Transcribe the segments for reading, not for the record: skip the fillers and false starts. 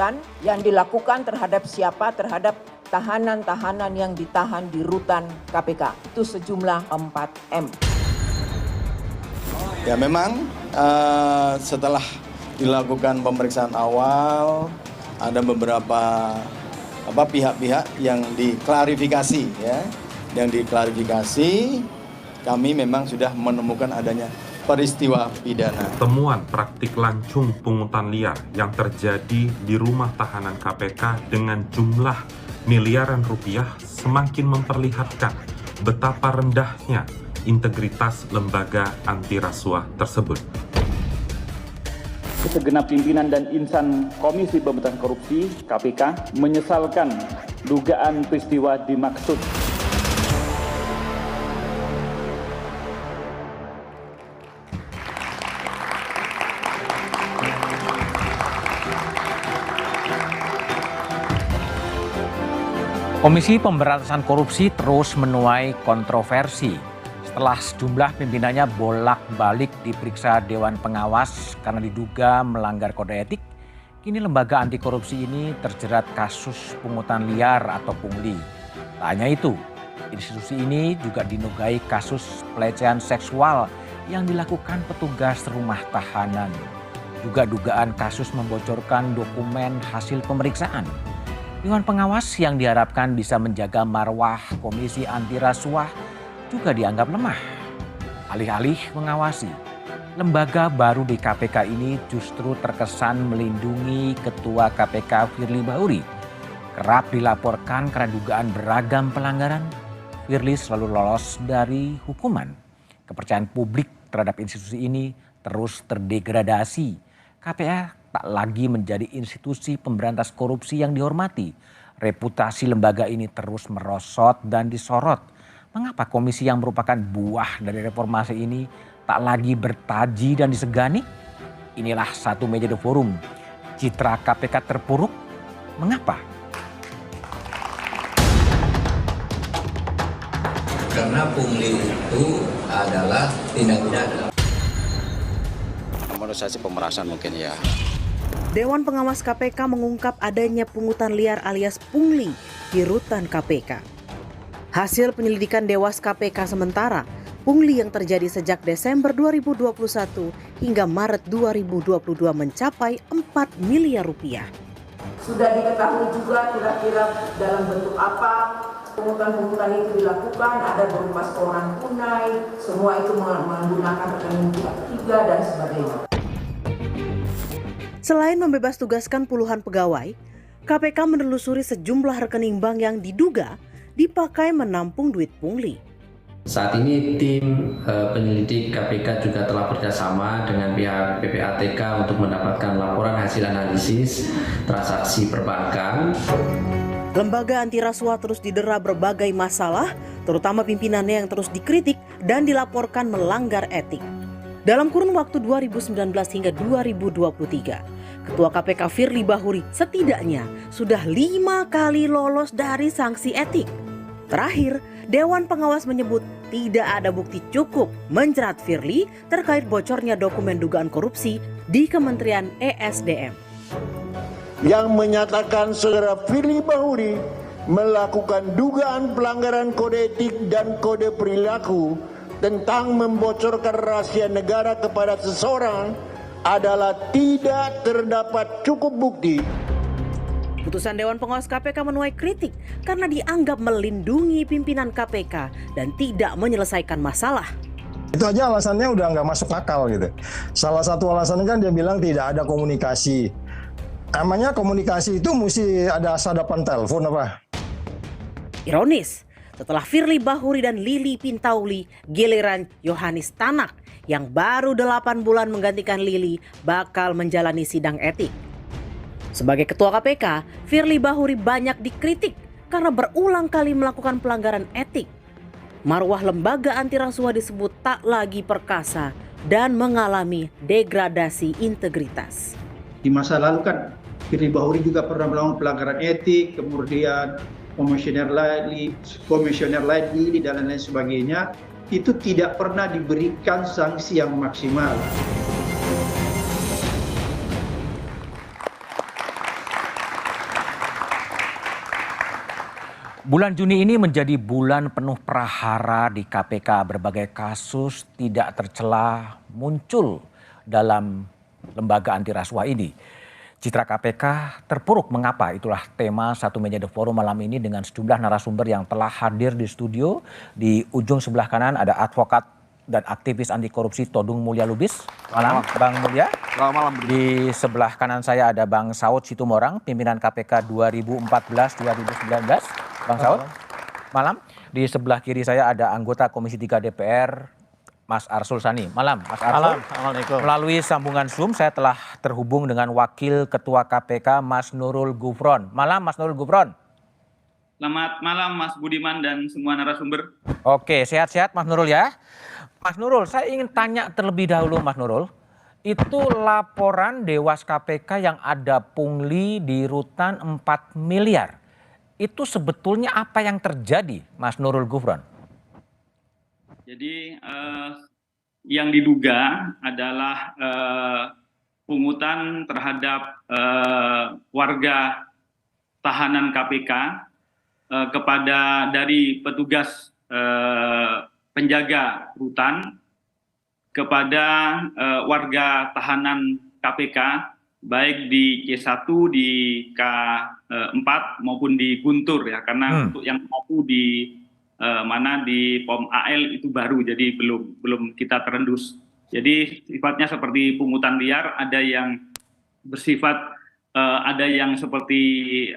lanjutan yang dilakukan terhadap siapa? Terhadap tahanan-tahanan yang ditahan di rutan KPK. Itu sejumlah 4M. Ya memang setelah dilakukan pemeriksaan awal, ada beberapa pihak-pihak yang diklarifikasi ya. Yang diklarifikasi, kami memang sudah menemukan adanya peristiwa pidana. Temuan praktik lancung pungutan liar yang terjadi di rumah tahanan KPK dengan jumlah miliaran rupiah semakin memperlihatkan betapa rendahnya integritas lembaga anti rasuah tersebut. Segenap pimpinan dan insan Komisi Pemberantasan Korupsi (KPK) menyesalkan dugaan peristiwa dimaksud. Komisi Pemberantasan Korupsi terus menuai kontroversi setelah sejumlah pimpinannya bolak-balik diperiksa Dewan Pengawas karena diduga melanggar kode etik. Kini lembaga anti korupsi ini terjerat kasus pungutan liar atau pungli. Tak hanya itu, institusi ini juga dinugai kasus pelecehan seksual yang dilakukan petugas rumah tahanan. Juga dugaan kasus membocorkan dokumen hasil pemeriksaan. Dewan Pengawas yang diharapkan bisa menjaga marwah Komisi Anti Rasuah juga dianggap lemah. Alih-alih mengawasi, lembaga baru di KPK ini justru terkesan melindungi Ketua KPK Firly Bahuri. Kerap dilaporkan karena dugaan beragam pelanggaran, Firly selalu lolos dari hukuman. Kepercayaan publik terhadap institusi ini terus terdegradasi. KPK tak lagi menjadi institusi pemberantas korupsi yang dihormati. Reputasi lembaga ini terus merosot dan disorot. Mengapa komisi yang merupakan buah dari reformasi ini tak lagi bertaji dan disegani? Inilah Satu Meja The Forum. Citra KPK terpuruk. Mengapa? Karena pungli itu adalah tindak pidana. Mobilisasi pemerasan mungkin ya. Dewan Pengawas KPK mengungkap adanya pungutan liar alias pungli di rutan KPK. Hasil penyelidikan Dewas KPK sementara, pungli yang terjadi sejak Desember 2021 hingga Maret 2022 mencapai 4 miliar rupiah. Sudah diketahui juga kira-kira dalam bentuk apa pungutan-pungutan itu dilakukan, ada berupa setoran tunai, semua itu menggunakan rekening pihak ketiga dan sebagainya. Selain membebas tugaskan puluhan pegawai, KPK menelusuri sejumlah rekening bank yang diduga dipakai menampung duit pungli. Saat ini tim penyelidik KPK juga telah bekerjasama dengan pihak PPATK untuk mendapatkan laporan hasil analisis transaksi perbankan. Lembaga anti rasuah terus didera berbagai masalah, terutama pimpinannya yang terus dikritik dan dilaporkan melanggar etik. Dalam kurun waktu 2019 hingga 2023, Ketua KPK Firly Bahuri setidaknya sudah 5 kali lolos dari sanksi etik. Terakhir, Dewan Pengawas menyebut tidak ada bukti cukup menjerat Firly terkait bocornya dokumen dugaan korupsi di Kementerian ESDM. Yang menyatakan saudara Firly Bahuri melakukan dugaan pelanggaran kode etik dan kode perilaku tentang membocorkan rahasia negara kepada seseorang adalah tidak terdapat cukup bukti. Putusan Dewan Pengawas KPK menuai kritik karena dianggap melindungi pimpinan KPK dan tidak menyelesaikan masalah. Itu aja alasannya udah nggak masuk akal gitu. Salah satu alasannya kan dia bilang tidak ada komunikasi. Namanya komunikasi itu mesti ada sadapan telepon apa? Ironis, setelah Firly Bahuri dan Lili Pintauli, giliran Yohanis Tanak yang baru 8 bulan menggantikan Lili bakal menjalani sidang etik. Sebagai Ketua KPK, Firly Bahuri banyak dikritik karena berulang kali melakukan pelanggaran etik. Marwah lembaga anti rasuah disebut tak lagi perkasa dan mengalami degradasi integritas. Di masa lalu kan Firly Bahuri juga pernah melakukan pelanggaran etik, kemudian komisioner lain dan lain sebagainya, itu tidak pernah diberikan sanksi yang maksimal. Bulan Juni ini menjadi bulan penuh prahara di KPK. Berbagai kasus tidak tercela muncul dalam lembaga anti rasuah ini. Citra KPK terpuruk mengapa? Itulah tema Satu Meja The Forum malam ini dengan sejumlah narasumber yang telah hadir di studio. Di ujung sebelah kanan ada advokat dan aktivis anti korupsi Todung Mulya Lubis. Malam, Bang Mulya. Selamat malam. Di sebelah kanan saya ada Bang Saud Situmorang, pimpinan KPK 2014-2019. Bang Saud, malam. Di sebelah kiri saya ada anggota Komisi 3 DPR, Mas Arsul Sani. Malam, Mas Arsul. Malam, Assalamualaikum. Melalui sambungan Zoom, saya telah terhubung dengan Wakil Ketua KPK, Mas Nurul Gufron. Malam, Mas Nurul Gufron. Selamat malam, Mas Budiman dan semua narasumber. Oke, sehat-sehat Mas Nurul ya. Mas Nurul, saya ingin tanya terlebih dahulu Mas Nurul. Itu laporan Dewas KPK yang ada pungli di rutan 4 miliar. Itu sebetulnya apa yang terjadi, Mas Nurul Gufron? Jadi yang diduga adalah pungutan terhadap warga tahanan KPK kepada dari petugas penjaga rutan kepada warga tahanan KPK baik di C1, di K4 maupun di Guntur ya, karena untuk yang satu di mana di POM AL itu baru, jadi belum kita terendus. Jadi sifatnya seperti pungutan liar, ada yang bersifat ada yang seperti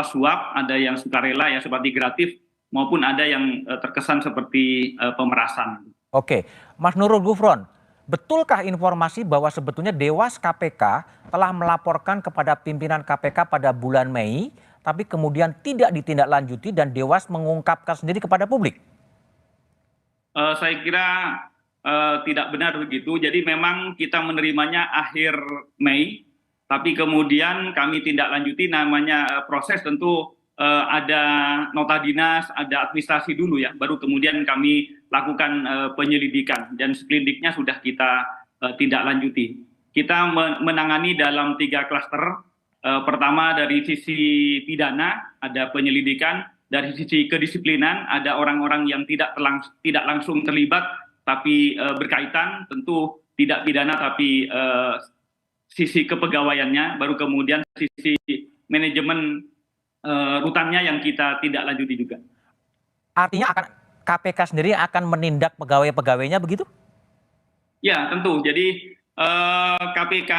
suap, ada yang sukarela ya seperti gratis, maupun ada yang terkesan seperti pemerasan. Oke, Mas Nurul Gufron, betulkah informasi bahwa sebetulnya Dewas KPK telah melaporkan kepada pimpinan KPK pada bulan Mei, tapi kemudian tidak ditindaklanjuti dan Dewas mengungkapkan sendiri kepada publik? Saya kira tidak benar begitu. Jadi memang kita menerimanya akhir Mei, tapi kemudian kami tindaklanjuti, namanya proses tentu ada nota dinas, ada administrasi dulu ya, baru kemudian kami lakukan penyelidikan dan sekelilingnya sudah kita tindaklanjuti. Kita menangani dalam 3 klaster. Pertama dari sisi pidana ada penyelidikan, dari sisi kedisiplinan ada orang-orang yang tidak langsung terlibat tapi berkaitan, tentu tidak pidana tapi sisi kepegawaiannya, baru kemudian sisi manajemen rutannya yang kita tidak lanjuti juga. Artinya KPK sendiri akan menindak pegawai-pegawainya begitu? Ya tentu, jadi KPK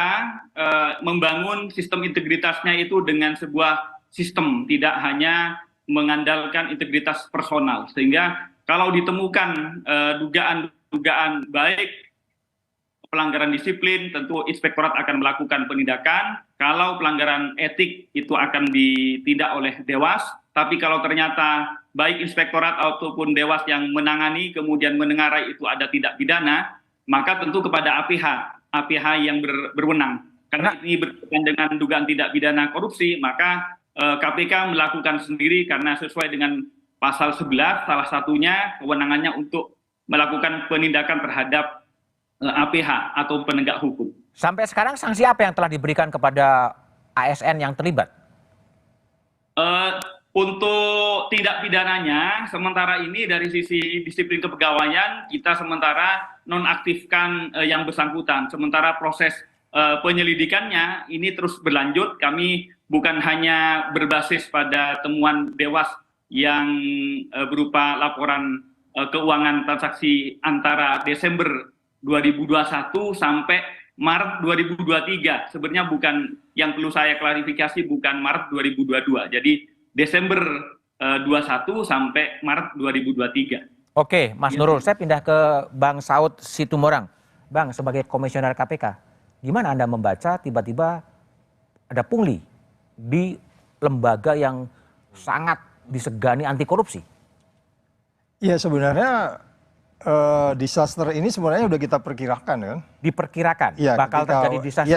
membangun sistem integritasnya itu dengan sebuah sistem, tidak hanya mengandalkan integritas personal. Sehingga kalau ditemukan dugaan baik pelanggaran disiplin, tentu inspektorat akan melakukan penindakan. Kalau pelanggaran etik itu akan ditindak oleh Dewas, tapi kalau ternyata baik inspektorat ataupun Dewas yang menangani kemudian menengarai itu ada tindak pidana, maka tentu kepada APH yang berwenang. Karena ini berkaitan dengan dugaan tindak pidana korupsi, maka KPK melakukan sendiri karena sesuai dengan pasal 11, salah satunya kewenangannya untuk melakukan penindakan terhadap APH atau penegak hukum. Sampai sekarang sanksi apa yang telah diberikan kepada ASN yang terlibat? Untuk tindak pidananya, sementara ini dari sisi disiplin kepegawaian, kita sementara nonaktifkan yang bersangkutan. Sementara proses penyelidikannya ini terus berlanjut. Kami bukan hanya berbasis pada temuan Dewas yang berupa laporan keuangan transaksi antara Desember 2021 sampai Maret 2023. Sebenarnya bukan, yang perlu saya klarifikasi bukan Maret 2022. Jadi Desember 21 sampai Maret 2023. Oke, Mas Nurul, saya pindah ke Bang Saud Situmorang. Bang, sebagai komisioner KPK, gimana Anda membaca tiba-tiba ada pungli di lembaga yang sangat disegani anti korupsi? Ya sebenarnya disaster ini sebenarnya udah kita perkirakan kan? Diperkirakan ya, bakal terjadi disaster?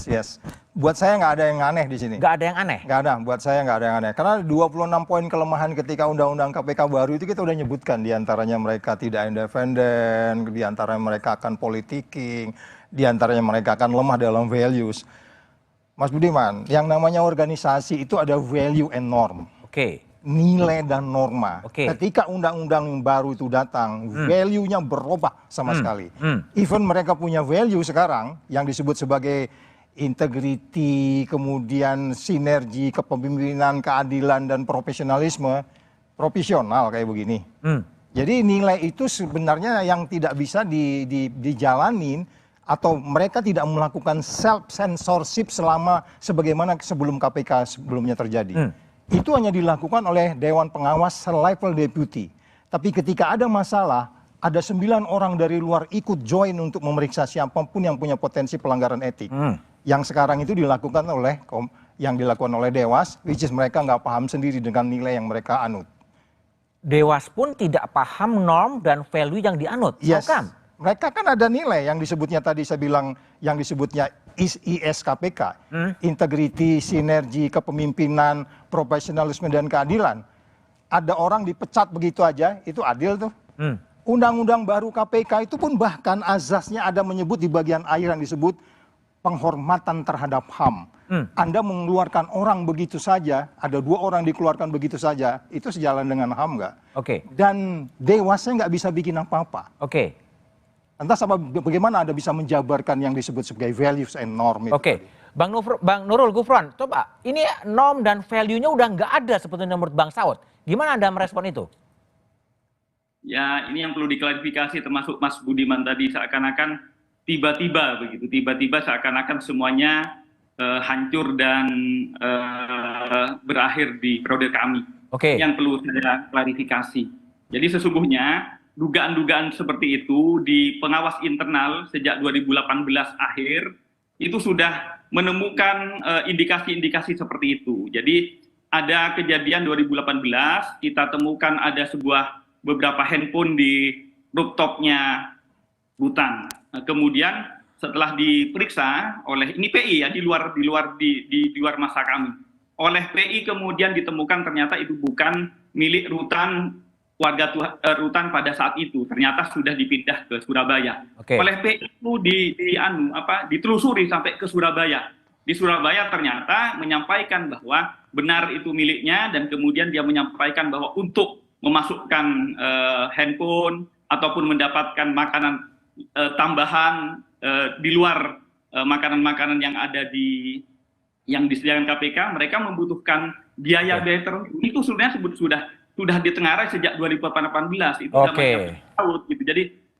Yes. Buat saya nggak ada yang aneh di sini. Nggak ada yang aneh? Nggak ada, buat saya nggak ada yang aneh. Karena 26 poin kelemahan ketika Undang-Undang KPK baru itu kita udah nyebutkan. Di antaranya mereka tidak independen, di antaranya mereka akan politiking, di antaranya mereka akan lemah dalam values. Mas Budiman, yang namanya organisasi itu ada value and norm. Oke. nilai dan norma. Ketika undang-undang yang baru itu datang, value-nya berubah sama sekali. Even mereka punya value sekarang yang disebut sebagai integrity, kemudian sinergi, kepemimpinan, keadilan, dan profesionalisme, profesional kayak begini. Jadi nilai itu sebenarnya yang tidak bisa dijalanin atau mereka tidak melakukan self-censorship sebagaimana sebelum KPK sebelumnya terjadi. Itu hanya dilakukan oleh Dewan Pengawas selevel deputi. Tapi ketika ada masalah, ada 9 orang dari luar ikut join untuk memeriksa siapapun yang punya potensi pelanggaran etik. Yang sekarang itu dilakukan oleh Dewas, which is mereka nggak paham sendiri dengan nilai yang mereka anut. Dewas pun tidak paham norm dan value yang dianut, yes. kan? Mereka kan ada nilai yang disebutnya tadi saya bilang, yang disebutnya ISKPK, integriti, sinergi, kepemimpinan, profesionalisme dan keadilan. Ada orang dipecat begitu aja, itu adil tuh. Undang-undang baru KPK itu pun bahkan azasnya ada menyebut di bagian akhir yang disebut penghormatan terhadap HAM. Anda mengeluarkan orang begitu saja, ada 2 orang dikeluarkan begitu saja, itu sejalan dengan HAM nggak? Dan Dewasnya nggak bisa bikin apa-apa. Entah bagaimana Anda bisa menjabarkan yang disebut sebagai values and norm itu. Bang Nurul Gufron, coba ini norm dan value-nya udah nggak ada sebetulnya menurut Bang Saud. Gimana Anda merespon itu? Ya, ini yang perlu diklarifikasi termasuk Mas Budiman tadi, seakan-akan tiba-tiba begitu, tiba-tiba seakan-akan semuanya hancur dan berakhir di periode kami. Yang perlu saya klarifikasi. Jadi sesungguhnya dugaan-dugaan seperti itu di pengawas internal sejak 2018 akhir itu sudah menemukan indikasi-indikasi seperti itu. Jadi ada kejadian 2018 kita temukan ada beberapa handphone di rooftopnya Rutan. Kemudian setelah diperiksa oleh ini PI ya di luar masa kami. Oleh PI kemudian ditemukan ternyata itu bukan milik Rutan warga Rutan pada saat itu, ternyata sudah dipindah ke Surabaya. Oleh PI itu ditelusuri sampai ke Surabaya. Di Surabaya ternyata menyampaikan bahwa benar itu miliknya dan kemudian dia menyampaikan bahwa untuk memasukkan handphone ataupun mendapatkan makanan tambahan di luar makanan-makanan yang ada yang disediakan KPK, mereka membutuhkan biaya tertentu. Itu sebenarnya sudah ditengarai sejak 2018 itu namanya Saud gitu.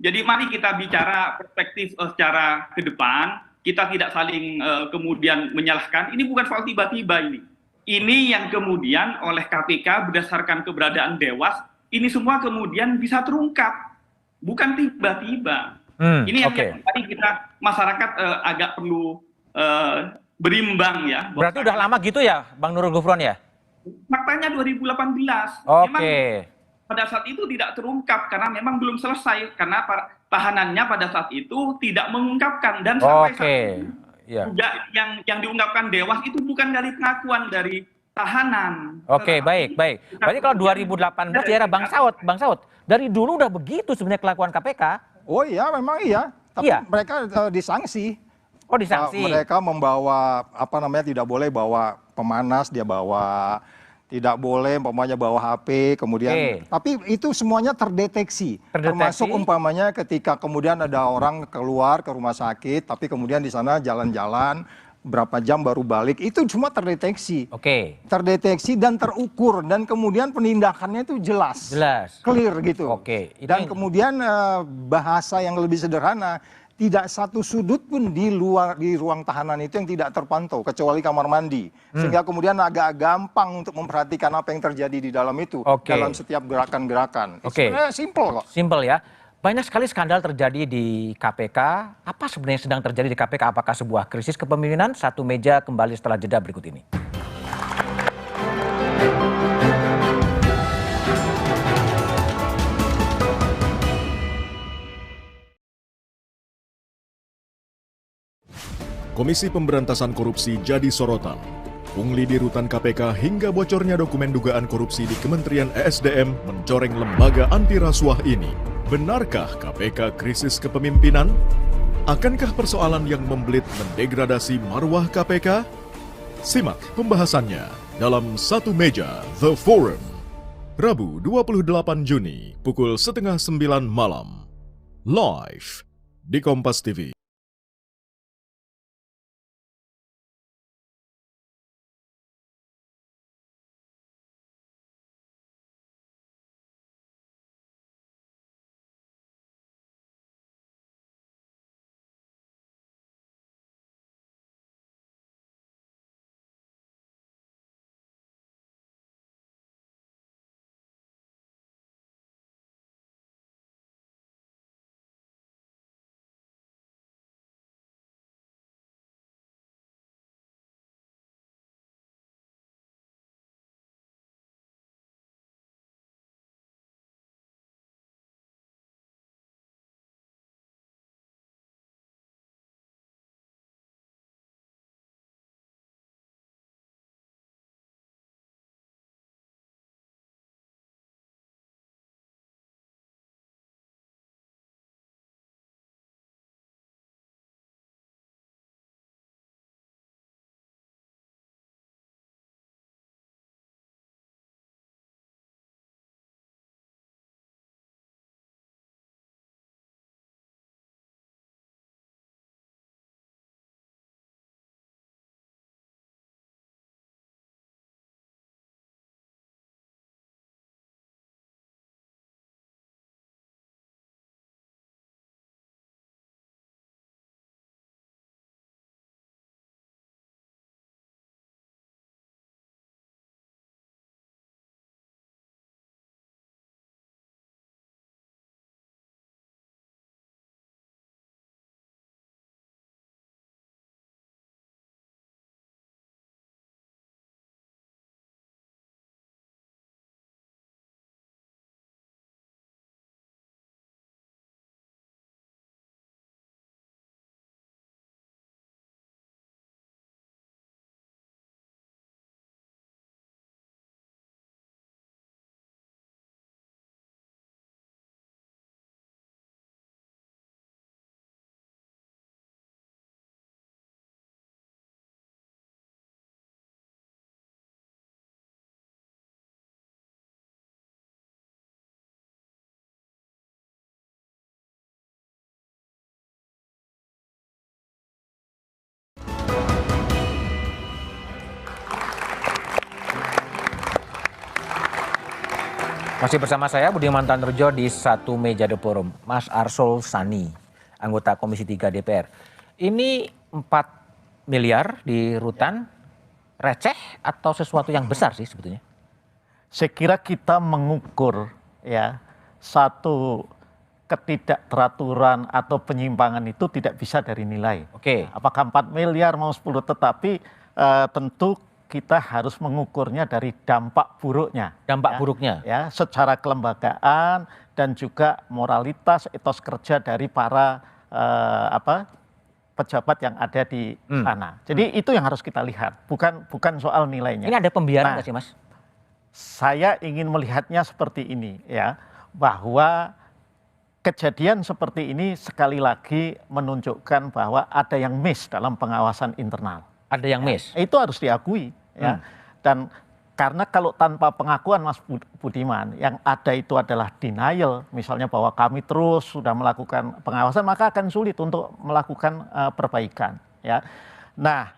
Jadi mari kita bicara perspektif secara ke depan, kita tidak saling kemudian menyalahkan. Ini bukan soal tiba-tiba ini. Ini yang kemudian oleh KPK berdasarkan keberadaan Dewas, ini semua kemudian bisa terungkap. Bukan tiba-tiba. Ini yang tadi kita masyarakat agak perlu berimbang ya. Berarti udah lama gitu ya, Bang Nurul Gufron ya? Faktanya 2018. Memang pada saat itu tidak terungkap karena memang belum selesai karena tahanannya pada saat itu tidak mengungkapkan dan sampai saat itu yang diungkapkan Dewas itu bukan dari pengakuan dari tahanan. Baik. Berarti kalau 2018 di era Bang Saud, dari dulu udah begitu sebenarnya kelakuan KPK. Oh iya, memang iya. Tapi mereka disanksi. Disanksi. Mereka membawa tidak boleh bawa pemanas, dia bawa, tidak boleh umpamanya bawa HP, kemudian tapi itu semuanya terdeteksi. Termasuk umpamanya ketika kemudian ada orang keluar ke rumah sakit tapi kemudian di sana jalan-jalan berapa jam baru balik, itu cuma terdeteksi. Terdeteksi dan terukur dan kemudian penindakannya itu jelas. Clear gitu. Dan kemudian bahasa yang lebih sederhana, tidak satu sudut pun di ruang tahanan itu yang tidak terpantau kecuali kamar mandi. Sehingga kemudian agak gampang untuk memperhatikan apa yang terjadi di dalam itu dalam setiap gerakan-gerakan. Sebenarnya simple kok. Simple ya. Banyak sekali skandal terjadi di KPK. Apa sebenarnya sedang terjadi di KPK? Apakah sebuah krisis kepemimpinan? Satu meja kembali setelah jeda berikut ini. Komisi Pemberantasan Korupsi jadi sorotan. Pungli di rutan KPK hingga bocornya dokumen dugaan korupsi di Kementerian ESDM mencoreng lembaga anti rasuah ini. Benarkah KPK krisis kepemimpinan? Akankah persoalan yang membelit mendegradasi marwah KPK? Simak pembahasannya dalam Satu Meja The Forum. Rabu 28 Juni pukul 8:30 malam. Live di Kompas TV. Masih bersama saya Budiman Tanrejo di satu meja The Forum. Mas Arsul Sani, anggota Komisi 3 DPR. Ini 4 miliar di rutan receh atau sesuatu yang besar sih sebetulnya? Saya kira kita mengukur ya satu ketidakteraturan atau penyimpangan itu tidak bisa dari nilai. Oke. Apakah 4 miliar mau 10, tetapi tentu kita harus mengukurnya dari dampak buruknya. Dampak buruknya. Ya, secara kelembagaan dan juga moralitas, etos kerja dari para pejabat yang ada di sana. Jadi itu yang harus kita lihat, bukan soal nilainya. Ini ada pembiaran nggak sih, Mas? Saya ingin melihatnya seperti ini ya, bahwa kejadian seperti ini sekali lagi menunjukkan bahwa ada yang miss dalam pengawasan internal. Ada yang miss. Itu harus diakui ya. Dan karena kalau tanpa pengakuan Mas Budiman, yang ada itu adalah denial, misalnya bahwa kami terus sudah melakukan pengawasan, maka akan sulit untuk melakukan perbaikan ya. Nah,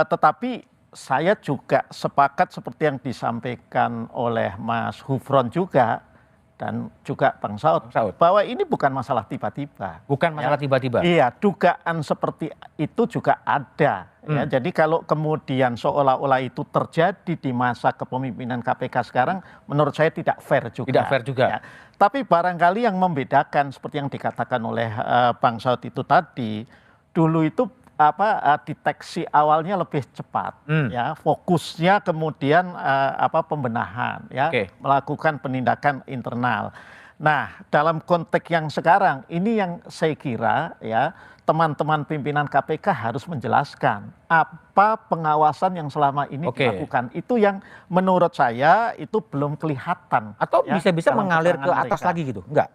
tetapi saya juga sepakat seperti yang disampaikan oleh Mas Hufron juga dan juga Bang Saud, bahwa ini bukan masalah tiba-tiba. Bukan masalah tiba-tiba. Iya, dugaan seperti itu juga ada. Ya, jadi kalau kemudian seolah-olah itu terjadi di masa kepemimpinan KPK sekarang, menurut saya tidak fair juga. Tidak fair juga. Ya. Tapi barangkali yang membedakan seperti yang dikatakan oleh Bang Saud itu tadi, dulu itu deteksi awalnya lebih cepat, ya, fokusnya kemudian pembenahan, ya, melakukan penindakan internal. Nah, dalam konteks yang sekarang ini yang saya kira ya teman-teman pimpinan KPK harus menjelaskan apa pengawasan yang selama ini dilakukan. Itu yang menurut saya itu belum kelihatan. Atau ya, bisa-bisa mengalir ke keterangan atas mereka. lagi gitu, enggak?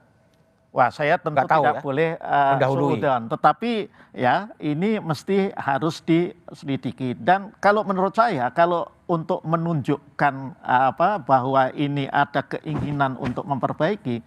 Wah, saya tentu Nggak tahu tidak ya, boleh mendahului. suudzon. Tetapi ya ini mesti harus diselidiki. Dan kalau menurut saya, kalau untuk menunjukkan bahwa ini ada keinginan untuk memperbaiki,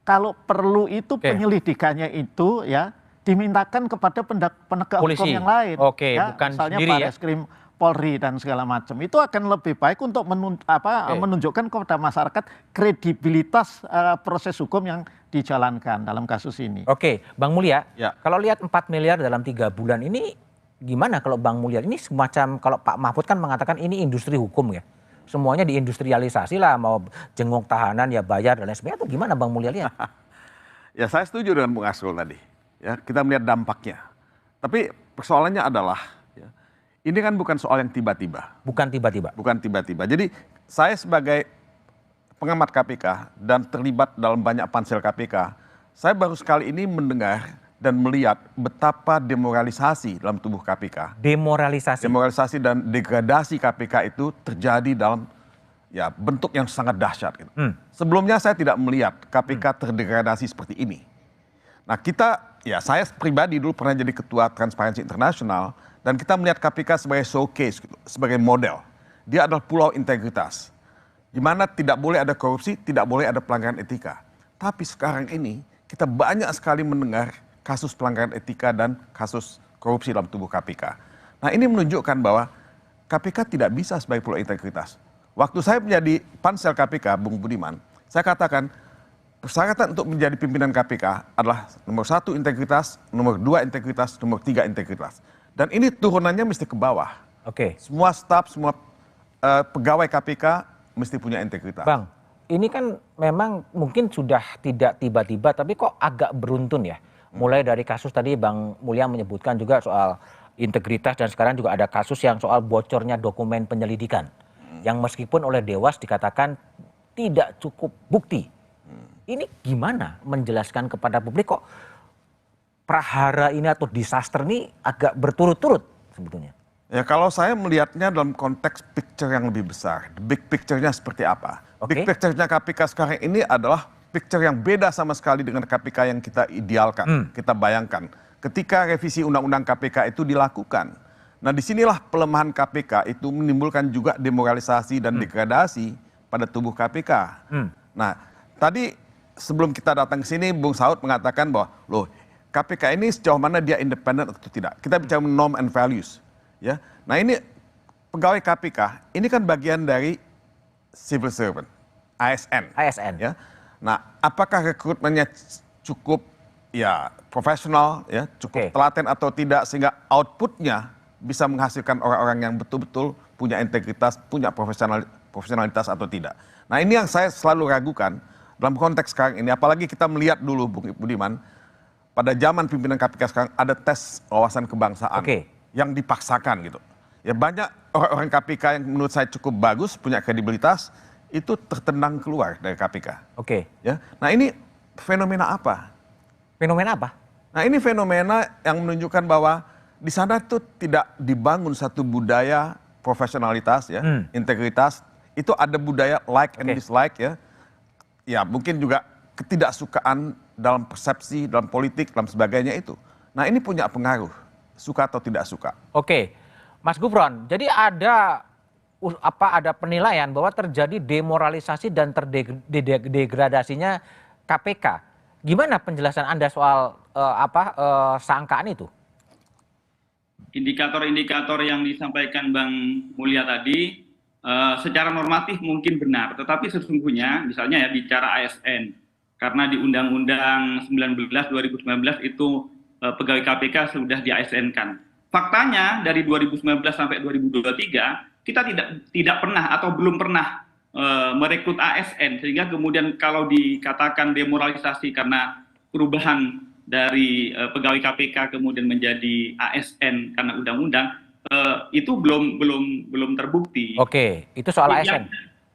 kalau perlu itu penyelidikannya itu ya dimintakan kepada penegak hukum Polisi. yang lain. Oke, ya, bukan misalnya sendiri ya. Barreskrim Polri dan segala macam. Itu akan lebih baik untuk menunjukkan kepada masyarakat kredibilitas proses hukum yang dijalankan dalam kasus ini. Oke, Bang Mulya, kalau lihat 4 miliar dalam 3 bulan ini gimana kalau Bang Mulya? Ini semacam, kalau Pak Mahfud kan mengatakan ini industri hukum ya. Semuanya diindustrialisasi lah, mau jenguk tahanan ya bayar dan lain sebagainya. Atau gimana Bang Mulya lihat? Ya saya setuju dengan Bung Asrul tadi. Ya, kita melihat dampaknya. Tapi persoalannya adalah ya, ini kan bukan soal yang tiba-tiba. Bukan tiba-tiba. Bukan tiba-tiba. Jadi saya sebagai pengamat KPK dan terlibat dalam banyak pansel KPK, saya baru sekali ini mendengar dan melihat betapa demoralisasi dalam tubuh KPK. Demoralisasi. Demoralisasi dan degradasi KPK itu terjadi dalam ya bentuk yang sangat dahsyat. Gitu. Sebelumnya saya tidak melihat KPK terdegradasi seperti ini. Nah saya pribadi dulu pernah jadi ketua Transparency International dan kita melihat KPK sebagai showcase, gitu, sebagai model. Dia adalah pulau integritas. Di mana tidak boleh ada korupsi, tidak boleh ada pelanggaran etika. Tapi sekarang ini kita banyak sekali mendengar kasus pelanggaran etika dan kasus korupsi dalam tubuh KPK. Nah ini menunjukkan bahwa KPK tidak bisa sebagai pulau integritas. Waktu saya menjadi pansel KPK, Bung Budiman, saya katakan persyaratan untuk menjadi pimpinan KPK adalah nomor 1 integritas, nomor 2 integritas, nomor 3 integritas. Dan ini turunannya mesti ke bawah. Oke. Semua staf, semua pegawai KPK mesti punya integritas. Bang, ini kan memang mungkin sudah tidak tiba-tiba, tapi kok agak beruntun ya. Mulai dari kasus tadi Bang Mulya menyebutkan juga soal integritas dan sekarang juga ada kasus yang soal bocornya dokumen penyelidikan. Yang meskipun oleh Dewas dikatakan tidak cukup bukti. Ini gimana menjelaskan kepada publik kok prahara ini atau disaster ini agak berturut-turut sebetulnya? Ya kalau saya melihatnya dalam konteks picture yang lebih besar. The big picture-nya seperti apa? Big picture-nya KPK sekarang ini adalah picture yang beda sama sekali dengan KPK yang kita idealkan, kita bayangkan. Ketika revisi Undang-Undang KPK itu dilakukan. Nah disinilah pelemahan KPK itu menimbulkan juga demoralisasi dan degradasi pada tubuh KPK. Nah tadi sebelum kita datang ke sini, Bung Saud mengatakan bahwa loh KPK ini sejauh mana dia independen atau tidak. Kita bicara norm and values. Ya, nah ini pegawai KPK ini kan bagian dari civil servant, ASN. ASN. Ya, nah apakah rekrutmennya cukup ya profesional, ya cukup telaten atau tidak sehingga outputnya bisa menghasilkan orang-orang yang betul-betul punya integritas, punya profesionalitas atau tidak. Nah ini yang saya selalu ragukan dalam konteks sekarang ini, apalagi kita melihat dulu Bung Budiman, pada zaman pimpinan KPK sekarang ada tes wawasan kebangsaan yang dipaksakan gitu. Ya banyak orang-orang KPK yang menurut saya cukup bagus, punya kredibilitas, itu tertendang keluar dari KPK. Ya, nah ini fenomena apa? Fenomena apa? Nah ini fenomena yang menunjukkan bahwa di sana tuh tidak dibangun satu budaya profesionalitas ya, integritas. Itu ada budaya like and dislike ya. Ya mungkin juga ketidaksukaan dalam persepsi, dalam politik, dalam sebagainya itu. Nah ini punya pengaruh, suka atau tidak suka. Oke, Mas Gufron, jadi ada penilaian bahwa terjadi demoralisasi dan terdegradasinya KPK. Gimana penjelasan Anda soal sangkaan itu? Indikator-indikator yang disampaikan Bang Mulya tadi secara normatif mungkin benar, tetapi sesungguhnya misalnya ya bicara ASN, karena di Undang-Undang 19 2019 itu pegawai KPK sudah di ASN-kan. Faktanya dari 2019 sampai 2023 kita tidak pernah atau belum pernah merekrut ASN, sehingga kemudian kalau dikatakan demoralisasi karena perubahan dari pegawai KPK kemudian menjadi ASN karena undang-undang, itu belum terbukti. Oke, itu soal ASN.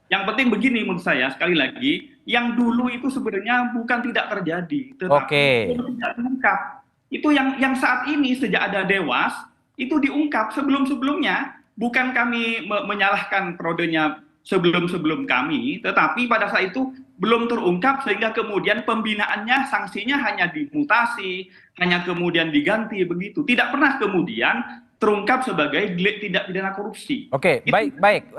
Yang penting begini menurut saya, sekali lagi, yang dulu itu sebenarnya bukan tidak terjadi, tetapi tidak terungkap. Itu yang saat ini sejak ada Dewas itu diungkap. Sebelum-sebelumnya bukan kami menyalahkan periodenya sebelum kami, tetapi pada saat itu belum terungkap sehingga kemudian pembinaannya, sanksinya hanya dimutasi, hanya kemudian diganti begitu. Tidak pernah kemudian terungkap sebagai delik tindak pidana korupsi. Oke, baik.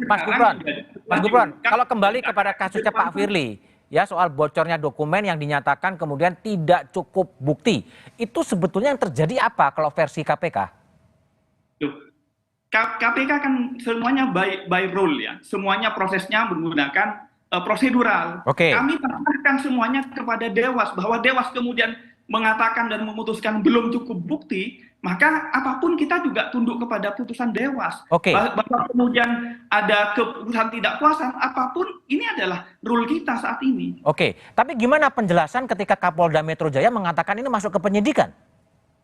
Mas Gufron, kalau kembali kepada kasusnya Pak Firly, ya soal bocornya dokumen yang dinyatakan kemudian tidak cukup bukti, itu sebetulnya yang terjadi apa kalau versi KPK? KPK kan semuanya by rule ya, semuanya prosesnya menggunakan prosedural. Kami tanyakan semuanya kepada Dewas, bahwa Dewas kemudian mengatakan dan memutuskan belum cukup bukti, maka apapun kita juga tunduk kepada putusan Dewas. Bahwa kemudian ada keputusan tidak puasan, apapun ini adalah rule kita saat ini. Oke, tapi gimana penjelasan ketika Kapolda Metro Jaya mengatakan ini masuk ke penyidikan?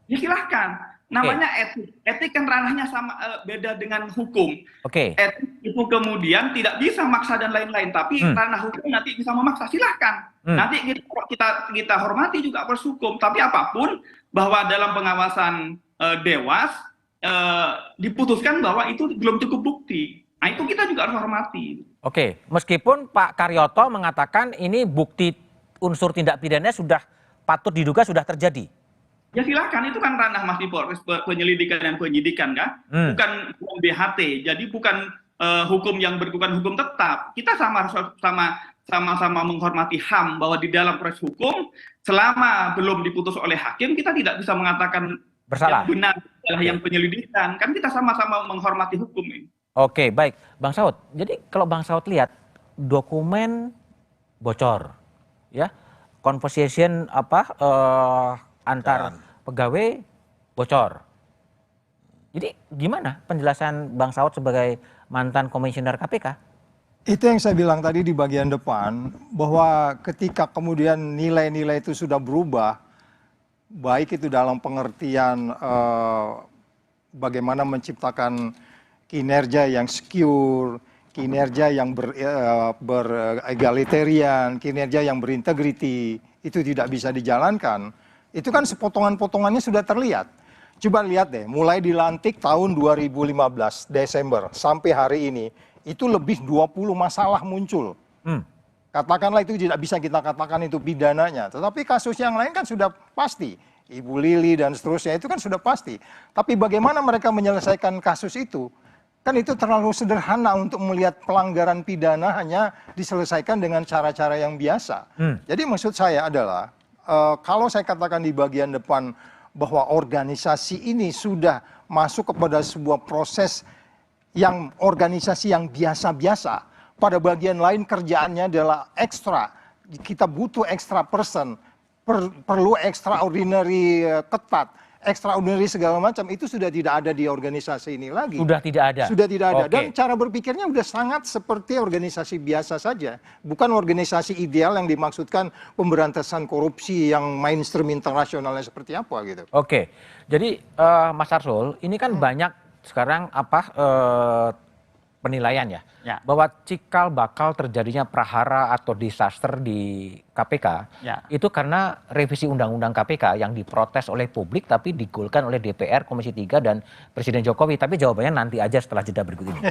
Ya silahkan, namanya etik. Etik kan ranahnya sama, beda dengan hukum. Etik itu kemudian tidak bisa maksa dan lain-lain, tapi ranah hukum nanti bisa memaksa, silahkan. Nanti kita hormati juga proses hukum, tapi apapun bahwa dalam pengawasan Dewas diputuskan bahwa itu belum cukup bukti. Nah itu kita juga harus hormati. Oke, meskipun Pak Karyoto mengatakan ini bukti unsur tindak pidana sudah patut diduga sudah terjadi. Ya silakan, itu kan ranah masih Polres penyelidikan dan penyidikan kan, bukan BHT. Jadi bukan hukum yang bukan hukum tetap. Kita sama-sama menghormati HAM bahwa di dalam proses hukum selama belum diputus oleh hakim kita tidak bisa mengatakan bersalah. Yang benar adalah yang penyelidikan. Kan kita sama-sama menghormati hukum ini. Oke, baik, Bang Saud. Jadi kalau Bang Saud lihat dokumen bocor, ya, conversation antar pegawai bocor. Jadi gimana penjelasan Bang Saud sebagai mantan komisioner KPK? Itu yang saya bilang tadi di bagian depan, bahwa ketika kemudian nilai-nilai itu sudah berubah, baik itu dalam pengertian bagaimana menciptakan kinerja yang secure, kinerja yang beregalitarian, kinerja yang berintegriti, itu tidak bisa dijalankan. Itu kan sepotongan-potongannya sudah terlihat. Coba lihat deh, mulai dilantik tahun 2015 Desember sampai hari ini, itu lebih 20 masalah muncul. Katakanlah itu tidak bisa kita katakan itu pidananya, tetapi kasus yang lain kan sudah pasti. Ibu Lili dan seterusnya itu kan sudah pasti. Tapi bagaimana mereka menyelesaikan kasus itu? Kan itu terlalu sederhana untuk melihat pelanggaran pidana hanya diselesaikan dengan cara-cara yang biasa. Jadi maksud saya adalah, kalau saya katakan di bagian depan bahwa organisasi ini sudah masuk kepada sebuah proses yang organisasi yang biasa-biasa, pada bagian lain kerjaannya adalah ekstra. Kita butuh extra person, perlu extraordinary ketat, extraordinary segala macam, itu sudah tidak ada di organisasi ini lagi. Sudah tidak ada? Sudah tidak ada. Dan cara berpikirnya sudah sangat seperti organisasi biasa saja. Bukan organisasi ideal yang dimaksudkan pemberantasan korupsi yang mainstream internasionalnya seperti apa gitu. Oke, jadi Mas Arsul, ini kan banyak sekarang penilaian ya, bahwa cikal bakal terjadinya prahara atau disaster di KPK itu karena revisi undang-undang KPK yang diprotes oleh publik tapi digolkan oleh DPR, Komisi 3 dan Presiden Jokowi. Tapi jawabannya nanti aja setelah jeda berikut ini.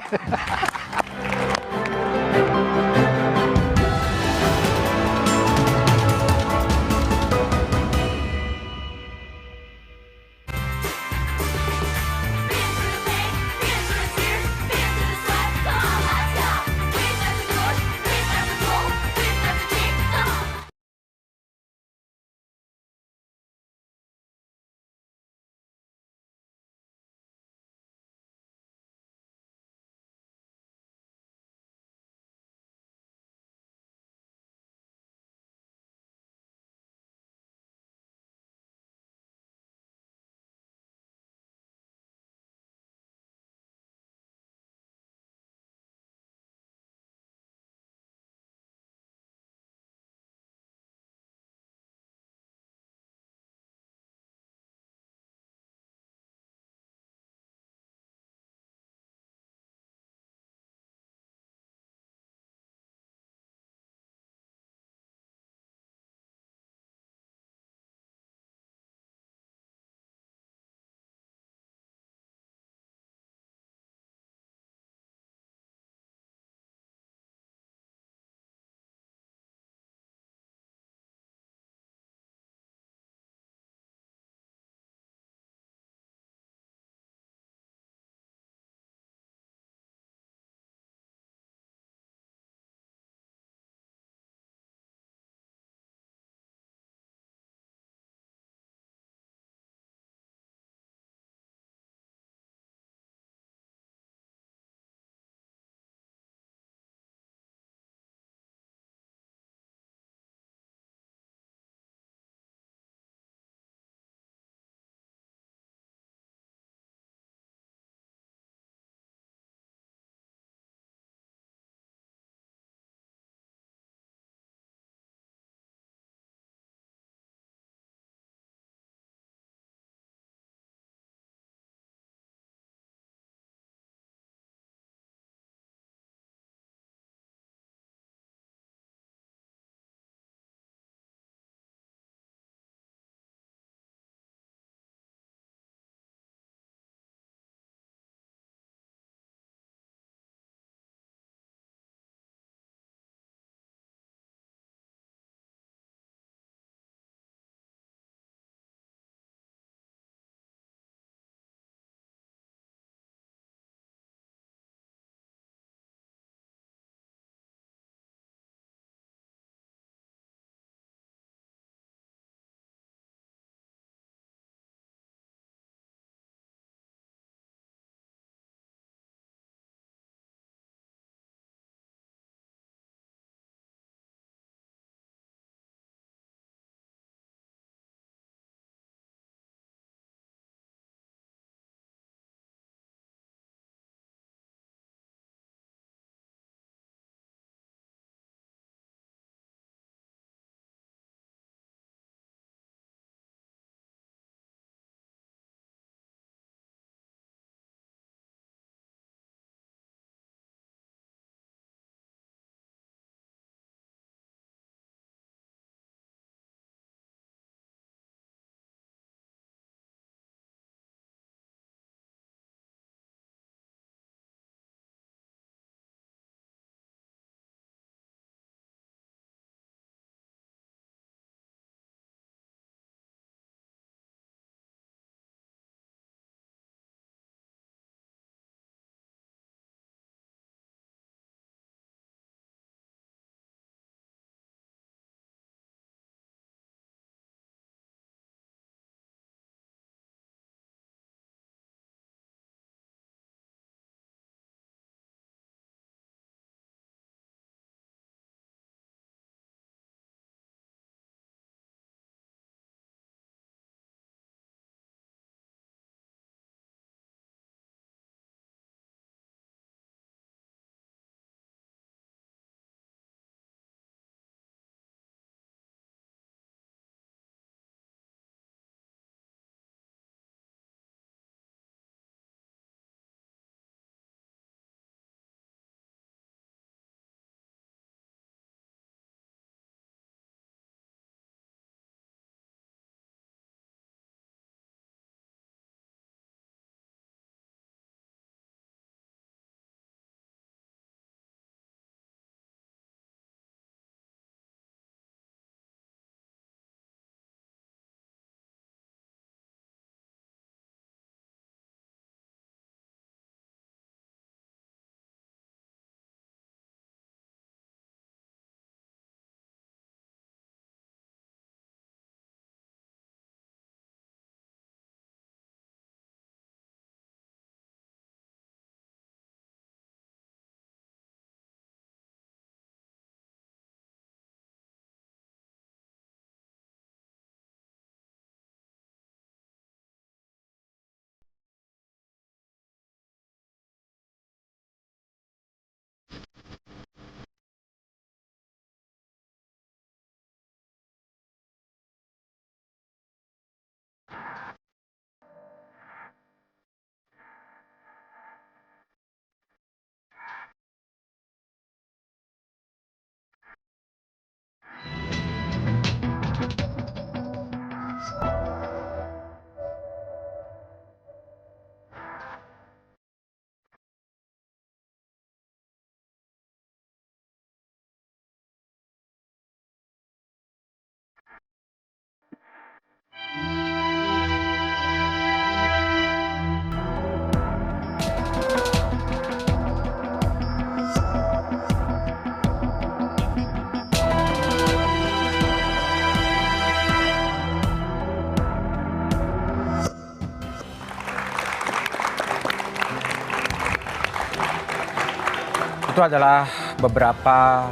Itu adalah beberapa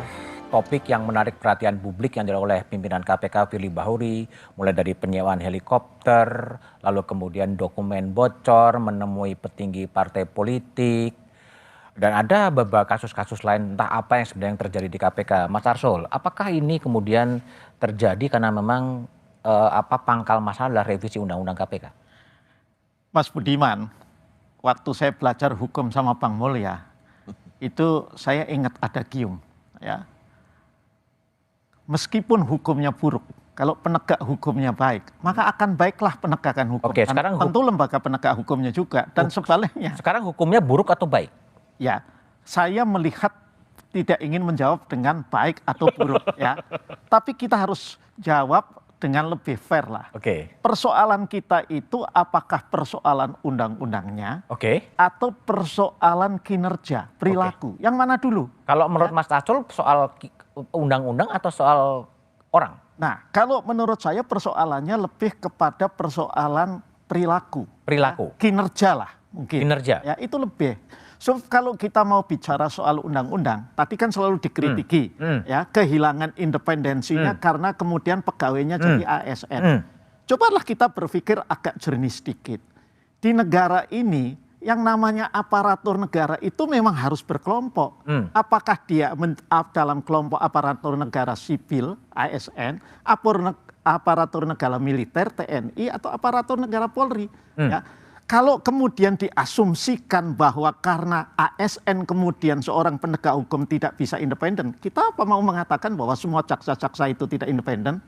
topik yang menarik perhatian publik yang dilakukan oleh pimpinan KPK Firly Bahuri, mulai dari penyewaan helikopter, lalu kemudian dokumen bocor, menemui petinggi partai politik, dan ada beberapa kasus-kasus lain entah apa yang sebenarnya terjadi di KPK. Mas Arsul, apakah ini kemudian terjadi karena memang pangkal masalah adalah revisi Undang-Undang KPK? Mas Budiman, waktu saya belajar hukum sama Bang Mulya, itu saya ingat ada gium, ya. Meskipun hukumnya buruk, kalau penegak hukumnya baik, maka akan baiklah penegakan hukum. Oke, sekarang tentu lembaga penegak hukumnya juga, dan sebaliknya. Sekarang hukumnya buruk atau baik? Ya, saya melihat tidak ingin menjawab dengan baik atau buruk, ya. Tapi kita harus jawab dengan lebih fair lah. Oke. Persoalan kita itu apakah persoalan undang-undangnya, atau persoalan kinerja, perilaku. Yang mana dulu? Kalau menurut Mas Arsul soal undang-undang atau soal orang? Nah, kalau menurut saya persoalannya lebih kepada persoalan perilaku. Perilaku. Ya, kinerja lah mungkin. Kinerja. Ya, itu lebih. So, kalau kita mau bicara soal undang-undang, tadi kan selalu dikritiki, ya, kehilangan independensinya karena kemudian pegawainya jadi ASN. Cobalah kita berpikir agak jernih sedikit. Di negara ini, yang namanya aparatur negara itu memang harus berkelompok. Apakah dia dalam kelompok aparatur negara sipil, ASN, aparatur negara militer, TNI, atau aparatur negara Polri. Ya. Kalau kemudian diasumsikan bahwa karena ASN kemudian seorang penegak hukum tidak bisa independen, kita apa mau mengatakan bahwa semua jaksa-jaksa itu tidak independen?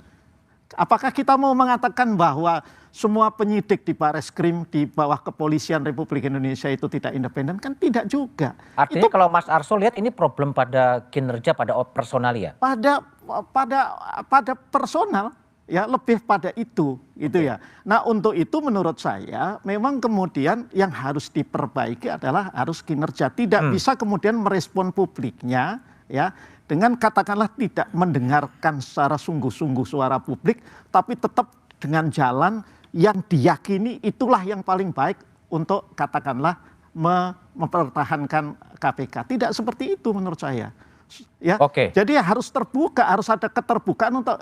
Apakah kita mau mengatakan bahwa semua penyidik di Bareskrim di bawah kepolisian Republik Indonesia itu tidak independen? Kan tidak juga. Artinya kalau Mas Arsul lihat ini problem pada kinerja, pada personalia? Pada personal, ya, lebih pada itu, gitu ya. Nah, untuk itu menurut saya memang kemudian yang harus diperbaiki adalah harus kinerja. Tidak bisa kemudian merespon publiknya, ya, dengan katakanlah tidak mendengarkan secara sungguh-sungguh suara publik, tapi tetap dengan jalan yang diyakini itulah yang paling baik untuk katakanlah mempertahankan KPK. Tidak seperti itu menurut saya. Ya, jadi harus terbuka, harus ada keterbukaan untuk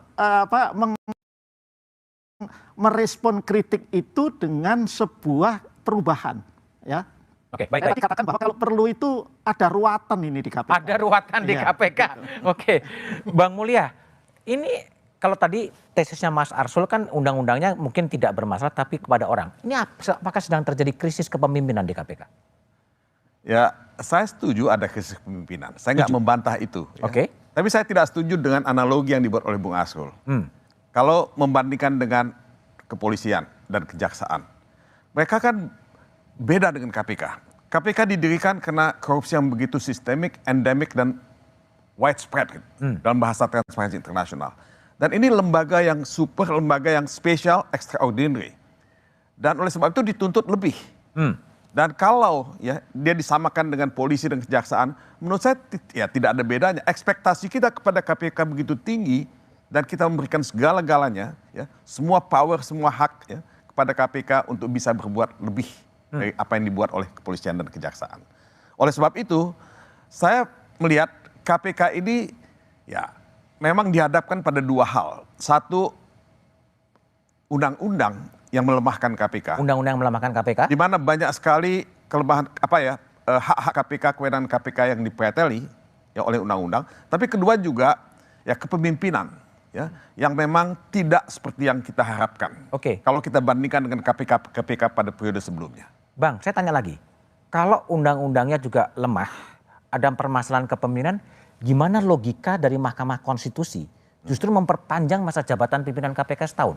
merespon kritik itu dengan sebuah perubahan. Ya. Oke, baik. Saya dikatakan bahwa kalau perlu itu ada ruatan ini di KPK. Ada ruatan di KPK. Oke, Bang Mulya, ini kalau tadi tesisnya Mas Arsul kan undang-undangnya mungkin tidak bermasalah tapi kepada orang. Ini apakah sedang terjadi krisis kepemimpinan di KPK? Ya, saya setuju ada krisis kepemimpinan. Saya nggak membantah itu. Ya. Tapi saya tidak setuju dengan analogi yang dibuat oleh Bung Arsul. Kalau membandingkan dengan kepolisian dan kejaksaan, mereka kan beda dengan KPK. KPK didirikan karena korupsi yang begitu sistemik, endemik, dan widespread gitu, dalam bahasa Transparency International. Dan ini lembaga yang super, lembaga yang spesial, extraordinary. Dan oleh sebab itu dituntut lebih. Dan kalau ya dia disamakan dengan polisi dan kejaksaan, menurut saya ya tidak ada bedanya. Ekspektasi kita kepada KPK begitu tinggi dan kita memberikan segala-galanya, ya, semua power, semua hak ya, kepada KPK untuk bisa berbuat lebih dari apa yang dibuat oleh kepolisian dan kejaksaan. Oleh sebab itu, saya melihat KPK ini ya memang dihadapkan pada dua hal. Satu, undang-undang yang melemahkan KPK. Undang-undang yang melemahkan KPK? Di mana banyak sekali kelemahan hak-hak KPK, kewenangan KPK yang dipreteli ya oleh undang-undang. Tapi kedua juga ya kepemimpinan ya yang memang tidak seperti yang kita harapkan. Kalau kita bandingkan dengan KPK pada periode sebelumnya. Bang, saya tanya lagi. Kalau undang-undangnya juga lemah, ada permasalahan kepemimpinan, gimana logika dari Mahkamah Konstitusi justru memperpanjang masa jabatan pimpinan KPK setahun?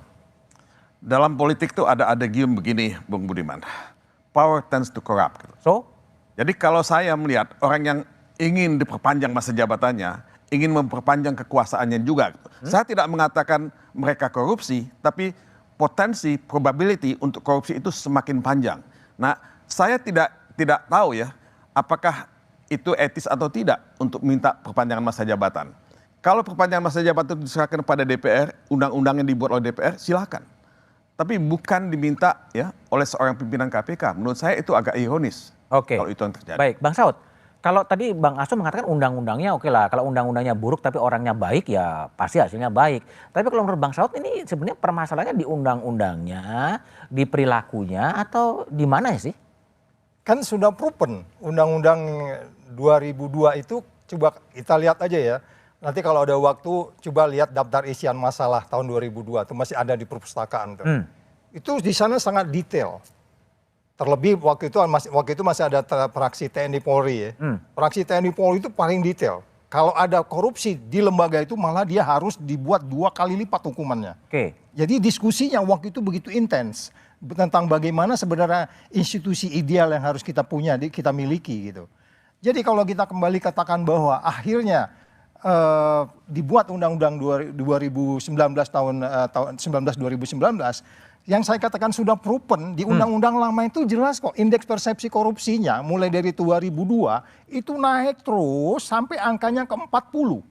Dalam politik tuh ada adagium begini, Bung Budiman. Power tends to corrupt. Jadi kalau saya melihat orang yang ingin diperpanjang masa jabatannya, ingin memperpanjang kekuasaannya juga. Saya tidak mengatakan mereka korupsi, tapi potensi, probability untuk korupsi itu semakin panjang. Nah, saya tidak tahu ya, apakah itu etis atau tidak untuk minta perpanjangan masa jabatan. Kalau perpanjangan masa jabatan itu diserahkan kepada DPR, undang-undang yang dibuat oleh DPR, silakan. Tapi bukan diminta ya oleh seorang pimpinan KPK. Menurut saya itu agak ironis. Kalau itu yang terjadi. Baik, Bang Saud. Kalau tadi Bang Aso mengatakan undang-undangnya oke lah, kalau undang-undangnya buruk tapi orangnya baik ya pasti hasilnya baik. Tapi kalau menurut Bang Saud ini sebenarnya permasalahannya di undang-undangnya, di perilakunya atau di mana ya sih? Kan sudah proven, Undang-Undang 2002 itu coba kita lihat aja ya. Nanti kalau ada waktu coba lihat daftar isian masalah tahun 2002 itu masih ada di perpustakaan tuh. Itu di sana sangat detail. Terlebih waktu itu masih ada fraksi TNI Polri ya. Fraksi TNI Polri itu paling detail. Kalau ada korupsi di lembaga itu malah dia harus dibuat 2 kali lipat hukumannya. Jadi diskusinya waktu itu begitu intens tentang bagaimana sebenarnya institusi ideal yang harus kita punya, kita miliki gitu. Jadi kalau kita kembali katakan bahwa akhirnya dibuat Undang-Undang 2019 tahun 2019, yang saya katakan sudah proven di undang-undang lama itu jelas kok indeks persepsi korupsinya mulai dari 2002 itu naik terus sampai angkanya ke 40.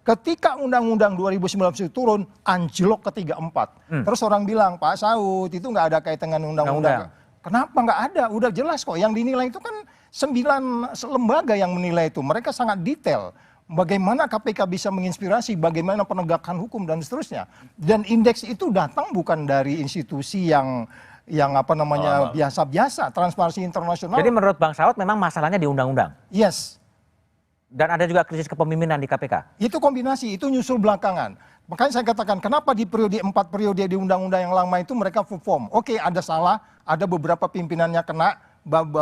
Ketika undang-undang 2019 itu turun anjlok ke 34. Terus orang bilang Pak Saud itu nggak ada kaitan dengan undang-undang. Kenapa nggak ada? Udah jelas kok yang dinilai itu kan 9 lembaga yang menilai itu. Mereka sangat detail. Bagaimana KPK bisa menginspirasi, bagaimana penegakan hukum dan seterusnya. Dan indeks itu datang bukan dari institusi yang apa namanya biasa-biasa, Transparansi Internasional. Jadi menurut Bang Saud memang masalahnya di undang-undang? Yes. Dan ada juga krisis kepemimpinan di KPK? Itu kombinasi, itu nyusul belakangan. Makanya saya katakan kenapa di periode 4 periode di undang-undang yang lama itu mereka perform. Oke, ada salah, ada beberapa pimpinannya kena,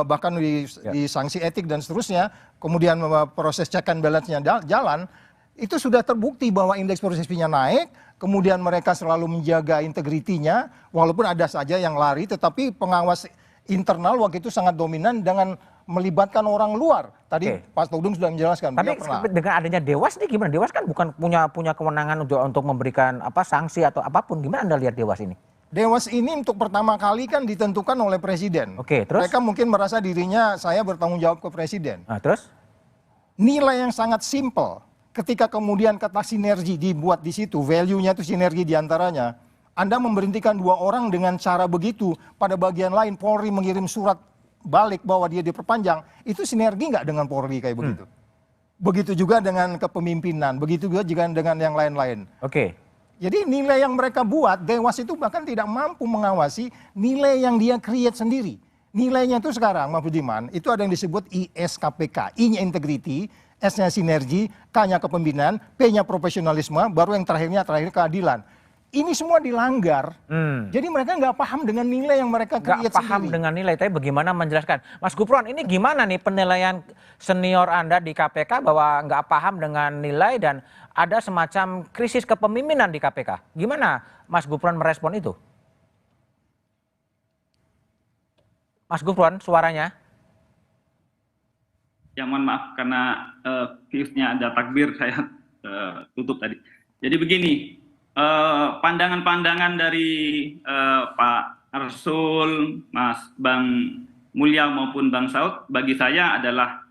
bahkan di sanksi etik dan seterusnya, kemudian proses check and balance-nya jalan, itu sudah terbukti bahwa indeks persepsinya naik, kemudian mereka selalu menjaga integritinya, walaupun ada saja yang lari, tetapi pengawas internal waktu itu sangat dominan dengan melibatkan orang luar. Tadi Pak Todung sudah menjelaskan. Tapi dengan adanya Dewas ini gimana? Dewas kan bukan punya kewenangan untuk memberikan sanksi atau apapun. Gimana Anda lihat Dewas ini? Dewas ini untuk pertama kali kan ditentukan oleh presiden. Terus? Mereka mungkin merasa dirinya saya bertanggung jawab ke presiden. Terus? Nilai yang sangat simple. Ketika kemudian kata sinergi dibuat di situ, value-nya itu sinergi diantaranya. Anda memberhentikan 2 orang dengan cara begitu, pada bagian lain Polri mengirim surat balik bahwa dia diperpanjang, itu sinergi nggak dengan Polri kayak begitu? Begitu juga dengan kepemimpinan, begitu juga dengan yang lain-lain. Jadi nilai yang mereka buat, Dewas itu bahkan tidak mampu mengawasi nilai yang dia create sendiri. Nilainya itu sekarang, Mas Budiman, itu ada yang disebut ISKPK. I-nya integrity, S-nya sinergi, K-nya kepemimpinan, P-nya profesionalisme, baru yang terakhir keadilan. Ini semua dilanggar. Jadi mereka nggak paham dengan nilai yang mereka create sendiri. Nggak paham dengan nilai, tapi bagaimana menjelaskan? Mas Gufron, ini gimana nih penilaian senior Anda di KPK bahwa nggak paham dengan nilai dan ada semacam krisis kepemimpinan di KPK. Gimana Mas Gufron merespon itu? Mas Gufron, suaranya. Ya mohon maaf karena viewsnya ada takbir, saya tutup tadi. Jadi begini, pandangan-pandangan dari Pak Arsul, Mas Bang Mulya maupun Bang Saud bagi saya adalah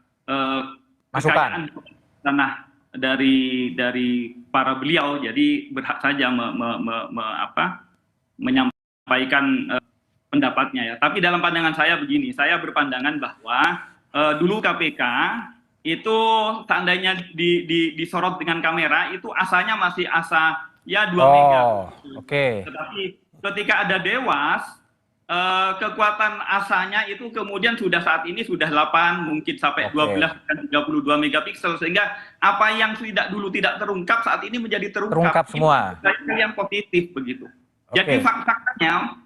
masukan tanah dari para beliau, jadi berhak saja menyampaikan pendapatnya ya. Tapi dalam pandangan saya begini, saya berpandangan bahwa dulu KPK itu seandainya disorot dengan kamera itu asanya masih asa ya 2 mega. Tetapi ketika ada Dewas, kekuatan asanya itu kemudian saat ini sudah 8, mungkin sampai 12 dan 32 megapiksel, sehingga apa yang dulu tidak terungkap saat ini menjadi terungkap semua. Yang positif begitu. Jadi faktanya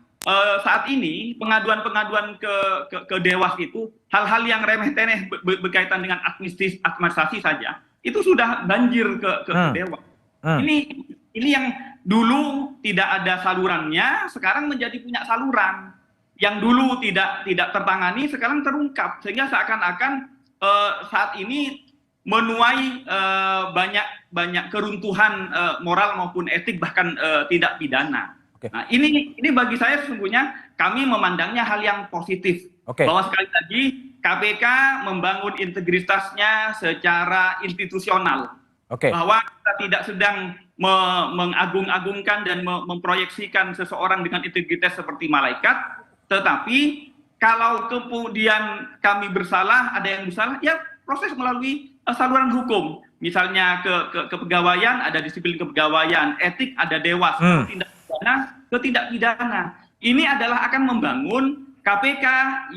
saat ini pengaduan-pengaduan ke Dewas itu hal-hal yang remeh-temeh berkaitan dengan administrasi saja itu sudah banjir ke Dewas. Ini yang dulu tidak ada salurannya, sekarang menjadi punya saluran. Yang dulu tidak tertangani, sekarang terungkap. Sehingga seakan-akan saat ini menuai banyak keruntuhan moral maupun etik, bahkan tidak pidana. Nah, ini bagi saya sesungguhnya kami memandangnya hal yang positif. Bahwa sekali lagi KPK membangun integritasnya secara institusional. Bahwa kita tidak sedang mengagung-agungkan dan memproyeksikan seseorang dengan integritas seperti malaikat, tetapi kalau kemudian kami bersalah, ada yang bersalah, ya proses melalui saluran hukum. Misalnya ke kepegawaian ada disiplin kepegawaian, etik ada dewas, tindak pidana ke tindak pidana. Ini adalah akan membangun KPK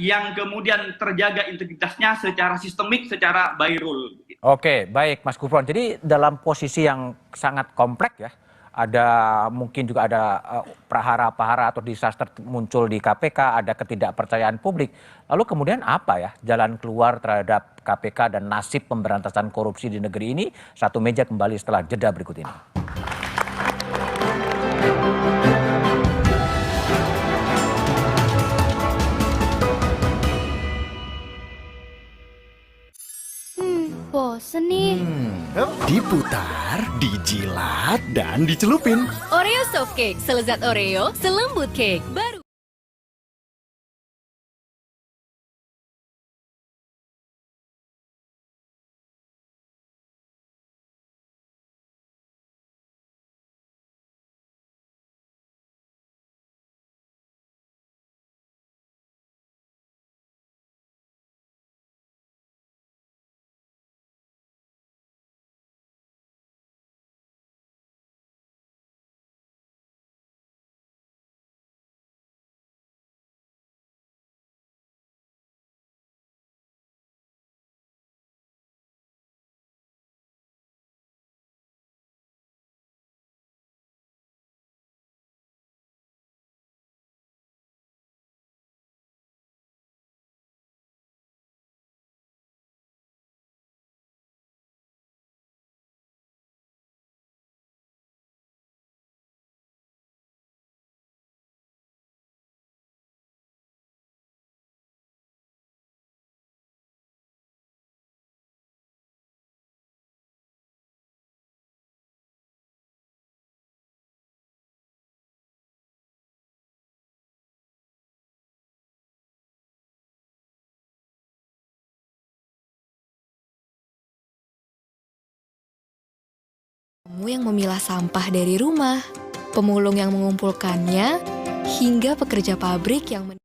yang kemudian terjaga integritasnya secara sistemik, secara by rule. Oke, baik Mas Gufron. Jadi dalam posisi yang sangat kompleks ya, ada mungkin juga ada prahara-prahara atau disaster muncul di KPK, ada ketidakpercayaan publik. Lalu kemudian apa ya jalan keluar terhadap KPK dan nasib pemberantasan korupsi di negeri ini? Satu meja kembali setelah jeda berikut ini. Bosen nih. Diputar, dijilat, dan dicelupin. Oreo soft cake, selezat Oreo, selembut cake. Baru. Kamu yang memilah sampah dari rumah, pemulung yang mengumpulkannya, hingga pekerja pabrik yang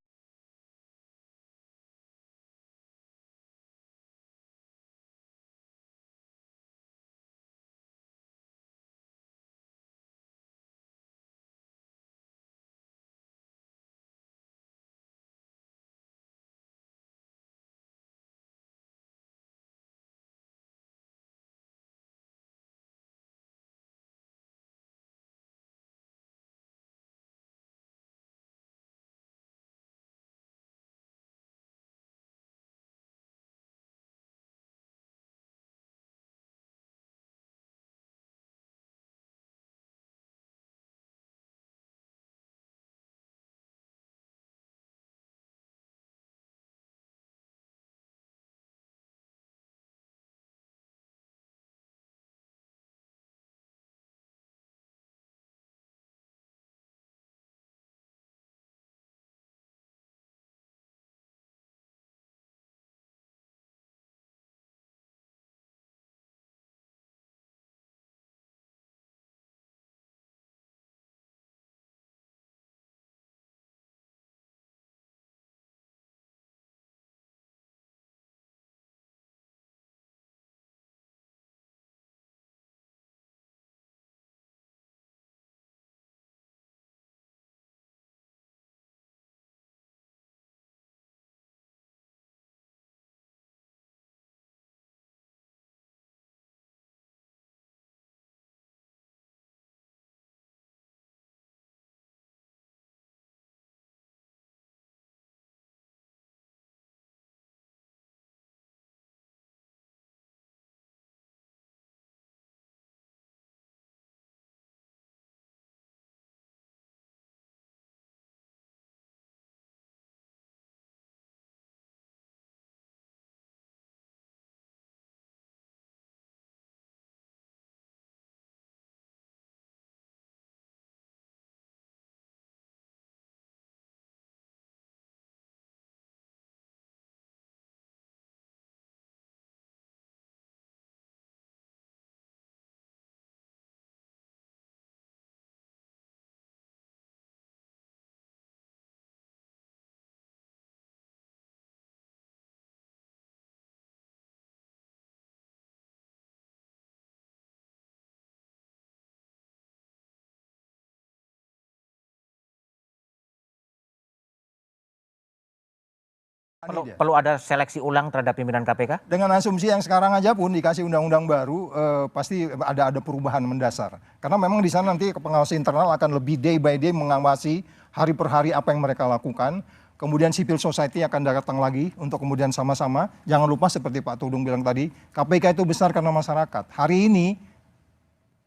Perlu ada seleksi ulang terhadap pimpinan KPK? Dengan asumsi yang sekarang aja pun dikasih undang-undang baru, pasti ada perubahan mendasar. Karena memang di sana nanti pengawas internal akan lebih day by day mengawasi hari per hari apa yang mereka lakukan. Kemudian civil society akan datang lagi untuk kemudian sama-sama. Jangan lupa seperti Pak Tudung bilang tadi, KPK itu besar karena masyarakat. Hari ini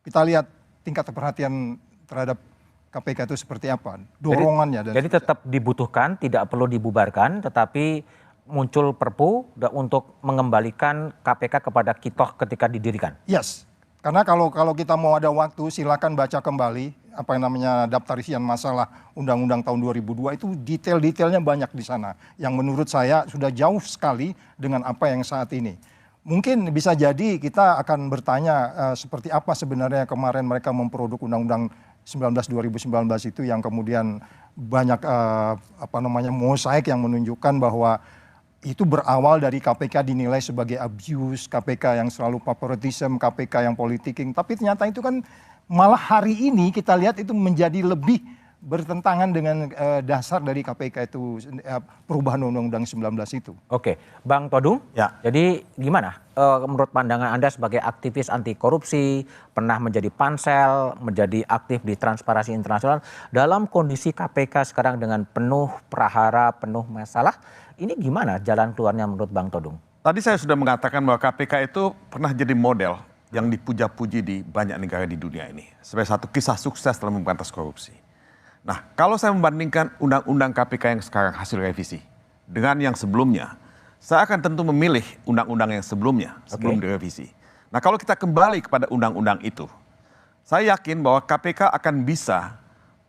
kita lihat tingkat perhatian terhadap KPK itu seperti apa, dorongannya. Jadi tetap dibutuhkan, tidak perlu dibubarkan, tetapi muncul perpu untuk mengembalikan KPK kepada kitoh ketika didirikan. Yes, karena kalau kita mau ada waktu, silakan baca kembali apa yang namanya daftar isian masalah Undang-Undang tahun 2002 itu detail-detailnya banyak di sana. Yang menurut saya sudah jauh sekali dengan apa yang saat ini. Mungkin bisa jadi kita akan bertanya seperti apa sebenarnya kemarin mereka memproduk Undang-Undang 2019 itu yang kemudian banyak mosaik yang menunjukkan bahwa itu berawal dari KPK dinilai sebagai abuse, KPK yang selalu favoritism, KPK yang politicking. Tapi ternyata itu kan malah hari ini kita lihat itu menjadi lebih bertentangan dengan dasar dari KPK itu, perubahan Undang-Undang 19 itu. Oke, Bang Todung, ya. Jadi gimana menurut pandangan Anda sebagai aktivis anti korupsi, pernah menjadi pansel, menjadi aktif di Transparansi Internasional, dalam kondisi KPK sekarang dengan penuh prahara, penuh masalah, ini gimana jalan keluarnya menurut Bang Todung? Tadi saya sudah mengatakan bahwa KPK itu pernah jadi model yang dipuja-puji di banyak negara di dunia ini sebagai satu kisah sukses dalam memberantas korupsi. Nah, kalau saya membandingkan undang-undang KPK yang sekarang hasil revisi dengan yang sebelumnya, saya akan tentu memilih undang-undang yang sebelumnya sebelum direvisi. Nah, kalau kita kembali kepada undang-undang itu, saya yakin bahwa KPK akan bisa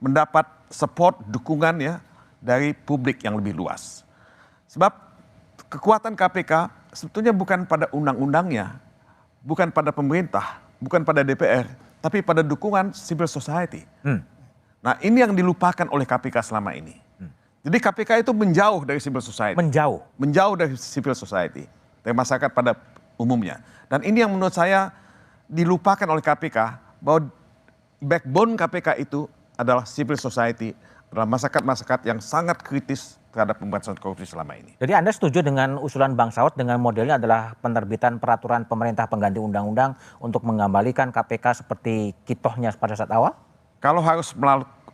mendapat support, dukungan ya dari publik yang lebih luas. Sebab kekuatan KPK sebetulnya bukan pada undang-undangnya, bukan pada pemerintah, bukan pada DPR, tapi pada dukungan civil society. Nah, ini yang dilupakan oleh KPK selama ini. Jadi KPK itu menjauh dari civil society. Menjauh dari civil society, dari masyarakat pada umumnya. Dan ini yang menurut saya dilupakan oleh KPK, bahwa backbone KPK itu adalah civil society, adalah masyarakat-masyarakat yang sangat kritis terhadap pemberantasan korupsi selama ini. Jadi Anda setuju dengan usulan Bang Saud dengan modelnya adalah penerbitan peraturan pemerintah pengganti undang-undang untuk mengembalikan KPK seperti kitohnya pada saat awal? Kalau harus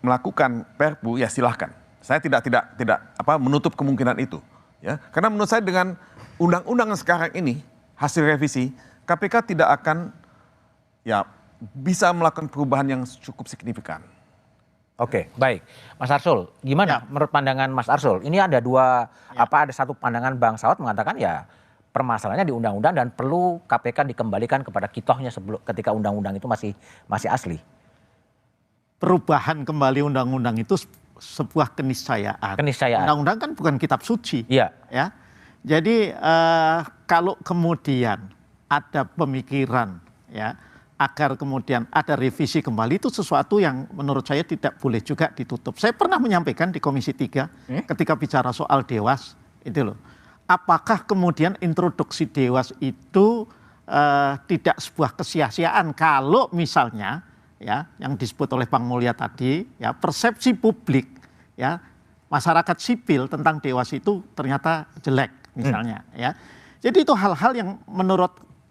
melakukan perpu ya silahkan. Saya tidak menutup kemungkinan itu. Ya, karena menurut saya dengan undang-undang sekarang ini hasil revisi, KPK tidak akan ya bisa melakukan perubahan yang cukup signifikan. Oke, baik. Mas Arsul, gimana menurut pandangan Mas Arsul? Ini ada ada satu pandangan Bang Saud mengatakan ya permasalahannya di undang-undang dan perlu KPK dikembalikan kepada kitohnya ketika undang-undang itu masih asli. Perubahan kembali undang-undang itu sebuah keniscayaan. Undang-undang kan bukan kitab suci. Iya. Ya. Jadi kalau kemudian ada pemikiran ya agar kemudian ada revisi kembali, itu sesuatu yang menurut saya tidak boleh juga ditutup. Saya pernah menyampaikan di Komisi 3 ketika bicara soal Dewas itu loh. Apakah kemudian introduksi Dewas itu tidak sebuah kesia-siaan kalau misalnya ya yang disebut oleh Bang Mulya tadi ya persepsi publik ya masyarakat sipil tentang Dewas itu ternyata jelek misalnya ya. Jadi itu hal-hal yang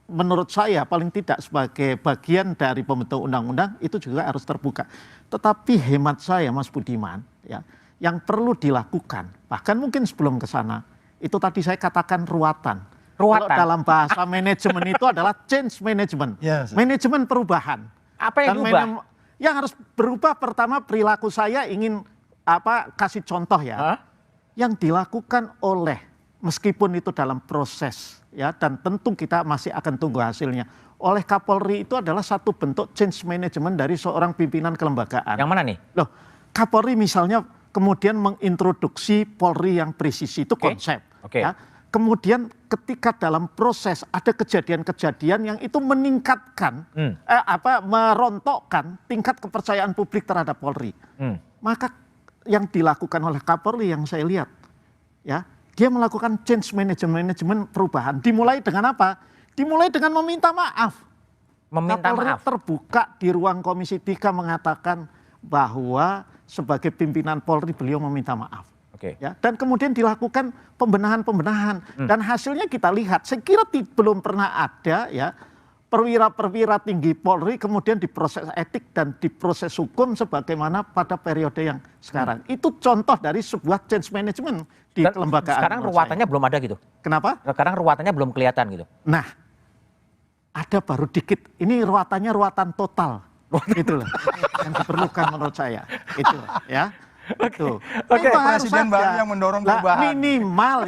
menurut saya paling tidak sebagai bagian dari pembentuk undang-undang itu juga harus terbuka. Tetapi hemat saya Mas Budiman ya yang perlu dilakukan bahkan mungkin sebelum ke sana itu tadi saya katakan ruatan. Kalau dalam bahasa manajemen itu adalah change management. Manajemen perubahan. Apa yang berubah? Yang harus berubah pertama perilaku saya ingin kasih contoh ya. Yang dilakukan oleh meskipun itu dalam proses ya dan tentu kita masih akan tunggu hasilnya. Oleh Kapolri itu adalah satu bentuk change management dari seorang pimpinan kelembagaan. Yang mana nih? Loh, Kapolri misalnya kemudian mengintroduksi Polri yang presisi itu konsep. Ya. Kemudian ketika dalam proses ada kejadian-kejadian yang itu meningkatkan, merontokkan tingkat kepercayaan publik terhadap Polri. Maka yang dilakukan oleh Kapolri yang saya lihat, ya dia melakukan change management perubahan. Dimulai dengan apa? Dimulai dengan meminta maaf. Kapolri terbuka di ruang Komisi 3 mengatakan bahwa sebagai pimpinan Polri beliau meminta maaf. Ya, dan kemudian dilakukan pembenahan-pembenahan dan hasilnya kita lihat. Saya kira belum pernah ada ya perwira-perwira tinggi Polri kemudian diproses etik dan diproses hukum sebagaimana pada periode yang sekarang. Itu contoh dari sebuah change management di kelembagaan. Sekarang ruwatannya belum ada gitu. Kenapa? Sekarang ruwatannya belum kelihatan gitu. Nah, ada baru dikit. Ini ruwatannya ruwatan total. Gitu loh. Yang diperlukan menurut saya. Itu ya. Itu. Oke, Itu harus Presiden baru ada. yang mendorong Lah, perubahan. minimal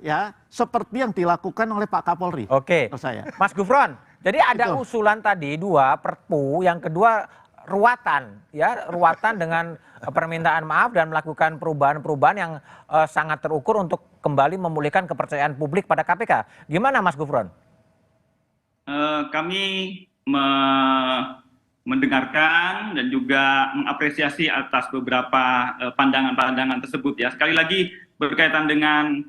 ya seperti yang dilakukan oleh Pak Kapolri. Oke, Mas Gufron. Jadi ada usulan tadi 2 Perpu, yang kedua ruwatan, ya ruwatan dengan permintaan maaf dan melakukan perubahan-perubahan yang sangat terukur untuk kembali memulihkan kepercayaan publik pada KPK. Gimana Mas Gufron? Kami mendengarkan dan juga mengapresiasi atas beberapa pandangan-pandangan tersebut ya. Sekali lagi berkaitan dengan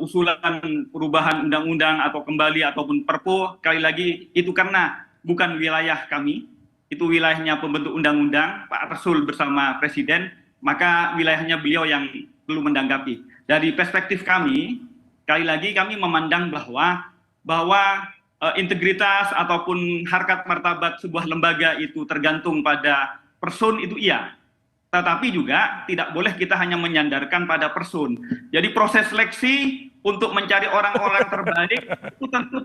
usulan perubahan undang-undang atau kembali ataupun Perpu, sekali lagi itu karena bukan wilayah kami, itu wilayahnya pembentuk undang-undang Pak Rasul bersama Presiden, maka wilayahnya beliau yang perlu menanggapi. Dari perspektif kami, sekali lagi kami memandang bahwa integritas ataupun harkat martabat sebuah lembaga itu tergantung pada person itu iya. Tetapi juga tidak boleh kita hanya menyandarkan pada person. Jadi proses seleksi untuk mencari orang-orang terbaik itu tentu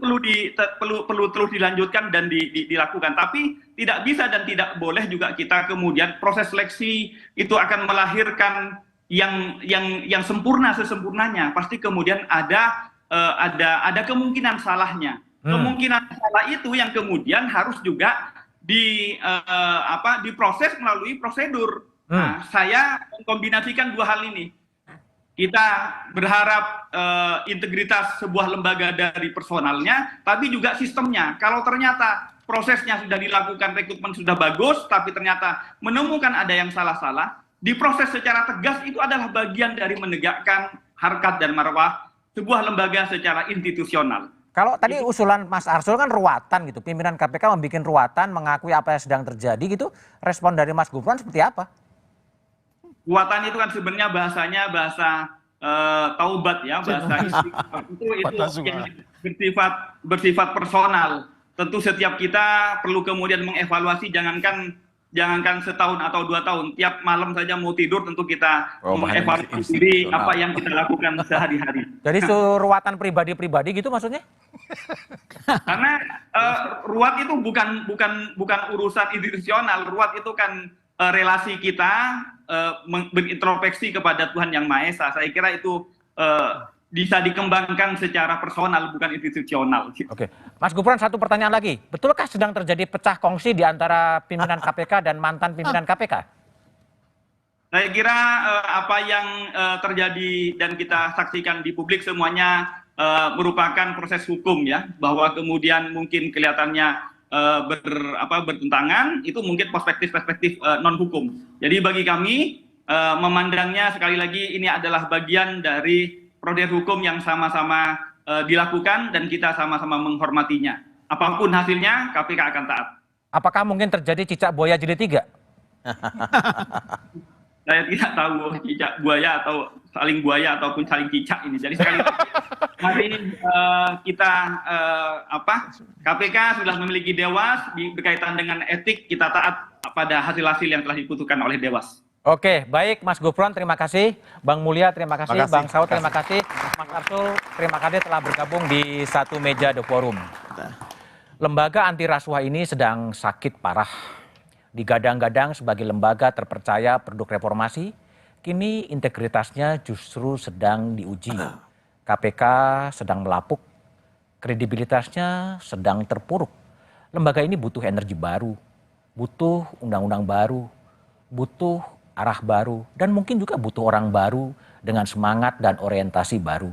perlu terus dilanjutkan dan dilakukan. Tapi tidak bisa dan tidak boleh juga kita kemudian proses seleksi itu akan melahirkan yang sempurna sesempurnanya. Pasti kemudian ada kemungkinan salahnya. Kemungkinan salah itu yang kemudian harus juga diproses melalui prosedur. Nah, saya mengkombinasikan 2 hal ini. Kita berharap integritas sebuah lembaga dari personalnya, tapi juga sistemnya. Kalau ternyata prosesnya sudah dilakukan, rekrutmen sudah bagus, tapi ternyata menemukan ada yang salah-salah, diproses secara tegas itu adalah bagian dari menegakkan harkat dan marwah sebuah lembaga secara institusional. Kalau tadi usulan Mas Arsul kan ruwatan gitu, pimpinan KPK membuat ruwatan, mengakui apa yang sedang terjadi gitu, respon dari Mas Gufron seperti apa? Ruwatan itu kan sebenarnya bahasanya bahasa taubat ya, bahasa istighfar. Itu yang bersifat personal. Tentu setiap kita perlu kemudian mengevaluasi, jangankan setahun atau 2 tahun, tiap malam saja mau tidur tentu kita mengevaluasi diri apa yang kita lakukan sehari-hari. Jadi ruwatan pribadi-pribadi gitu maksudnya? Karena ruwat itu bukan urusan institusional, ruwat itu kan relasi kita berintrospeksi kepada Tuhan Yang Maha Esa. Saya kira itu bisa dikembangkan secara personal, bukan institusional. Oke, Mas Gufron, satu pertanyaan lagi. Betulkah sedang terjadi pecah kongsi di antara pimpinan KPK dan mantan pimpinan KPK? Saya kira apa yang terjadi dan kita saksikan di publik semuanya merupakan proses hukum ya, bahwa kemudian mungkin kelihatannya bertentangan, itu mungkin perspektif non hukum. Jadi bagi kami memandangnya sekali lagi ini adalah bagian dari proses hukum yang sama-sama dilakukan dan kita sama-sama menghormatinya. Apapun hasilnya, KPK akan taat. Apakah mungkin terjadi cicak buaya jilid 3? Saya tidak tahu cicak buaya atau saling buaya ataupun saling cicak ini. Jadi sekali lagi, hari ini KPK sudah memiliki dewas berkaitan dengan etik, kita taat pada hasil-hasil yang telah diputuskan oleh dewas. Oke, baik Mas Gufron, terima kasih. Bang Mulya, terima kasih. Bang Saud, terima kasih. Mas Arsul, terima kasih telah bergabung di satu meja The Forum. Lembaga anti rasuah ini sedang sakit parah. Digadang-gadang sebagai lembaga terpercaya produk reformasi, kini integritasnya justru sedang diuji. KPK sedang melapuk, kredibilitasnya sedang terpuruk. Lembaga ini butuh energi baru, butuh undang-undang baru, butuh arah baru, dan mungkin juga butuh orang baru dengan semangat dan orientasi baru.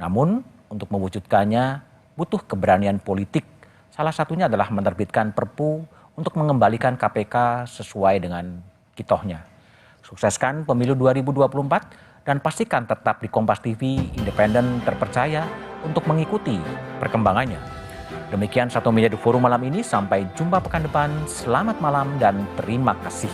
Namun untuk mewujudkannya butuh keberanian politik. Salah satunya adalah menerbitkan Perpu untuk mengembalikan KPK sesuai dengan kitohnya. Sukseskan pemilu 2024 dan pastikan tetap di Kompas TV, independen, terpercaya untuk mengikuti perkembangannya. Demikian satu meja The Forum malam ini, sampai jumpa pekan depan. Selamat malam dan terima kasih.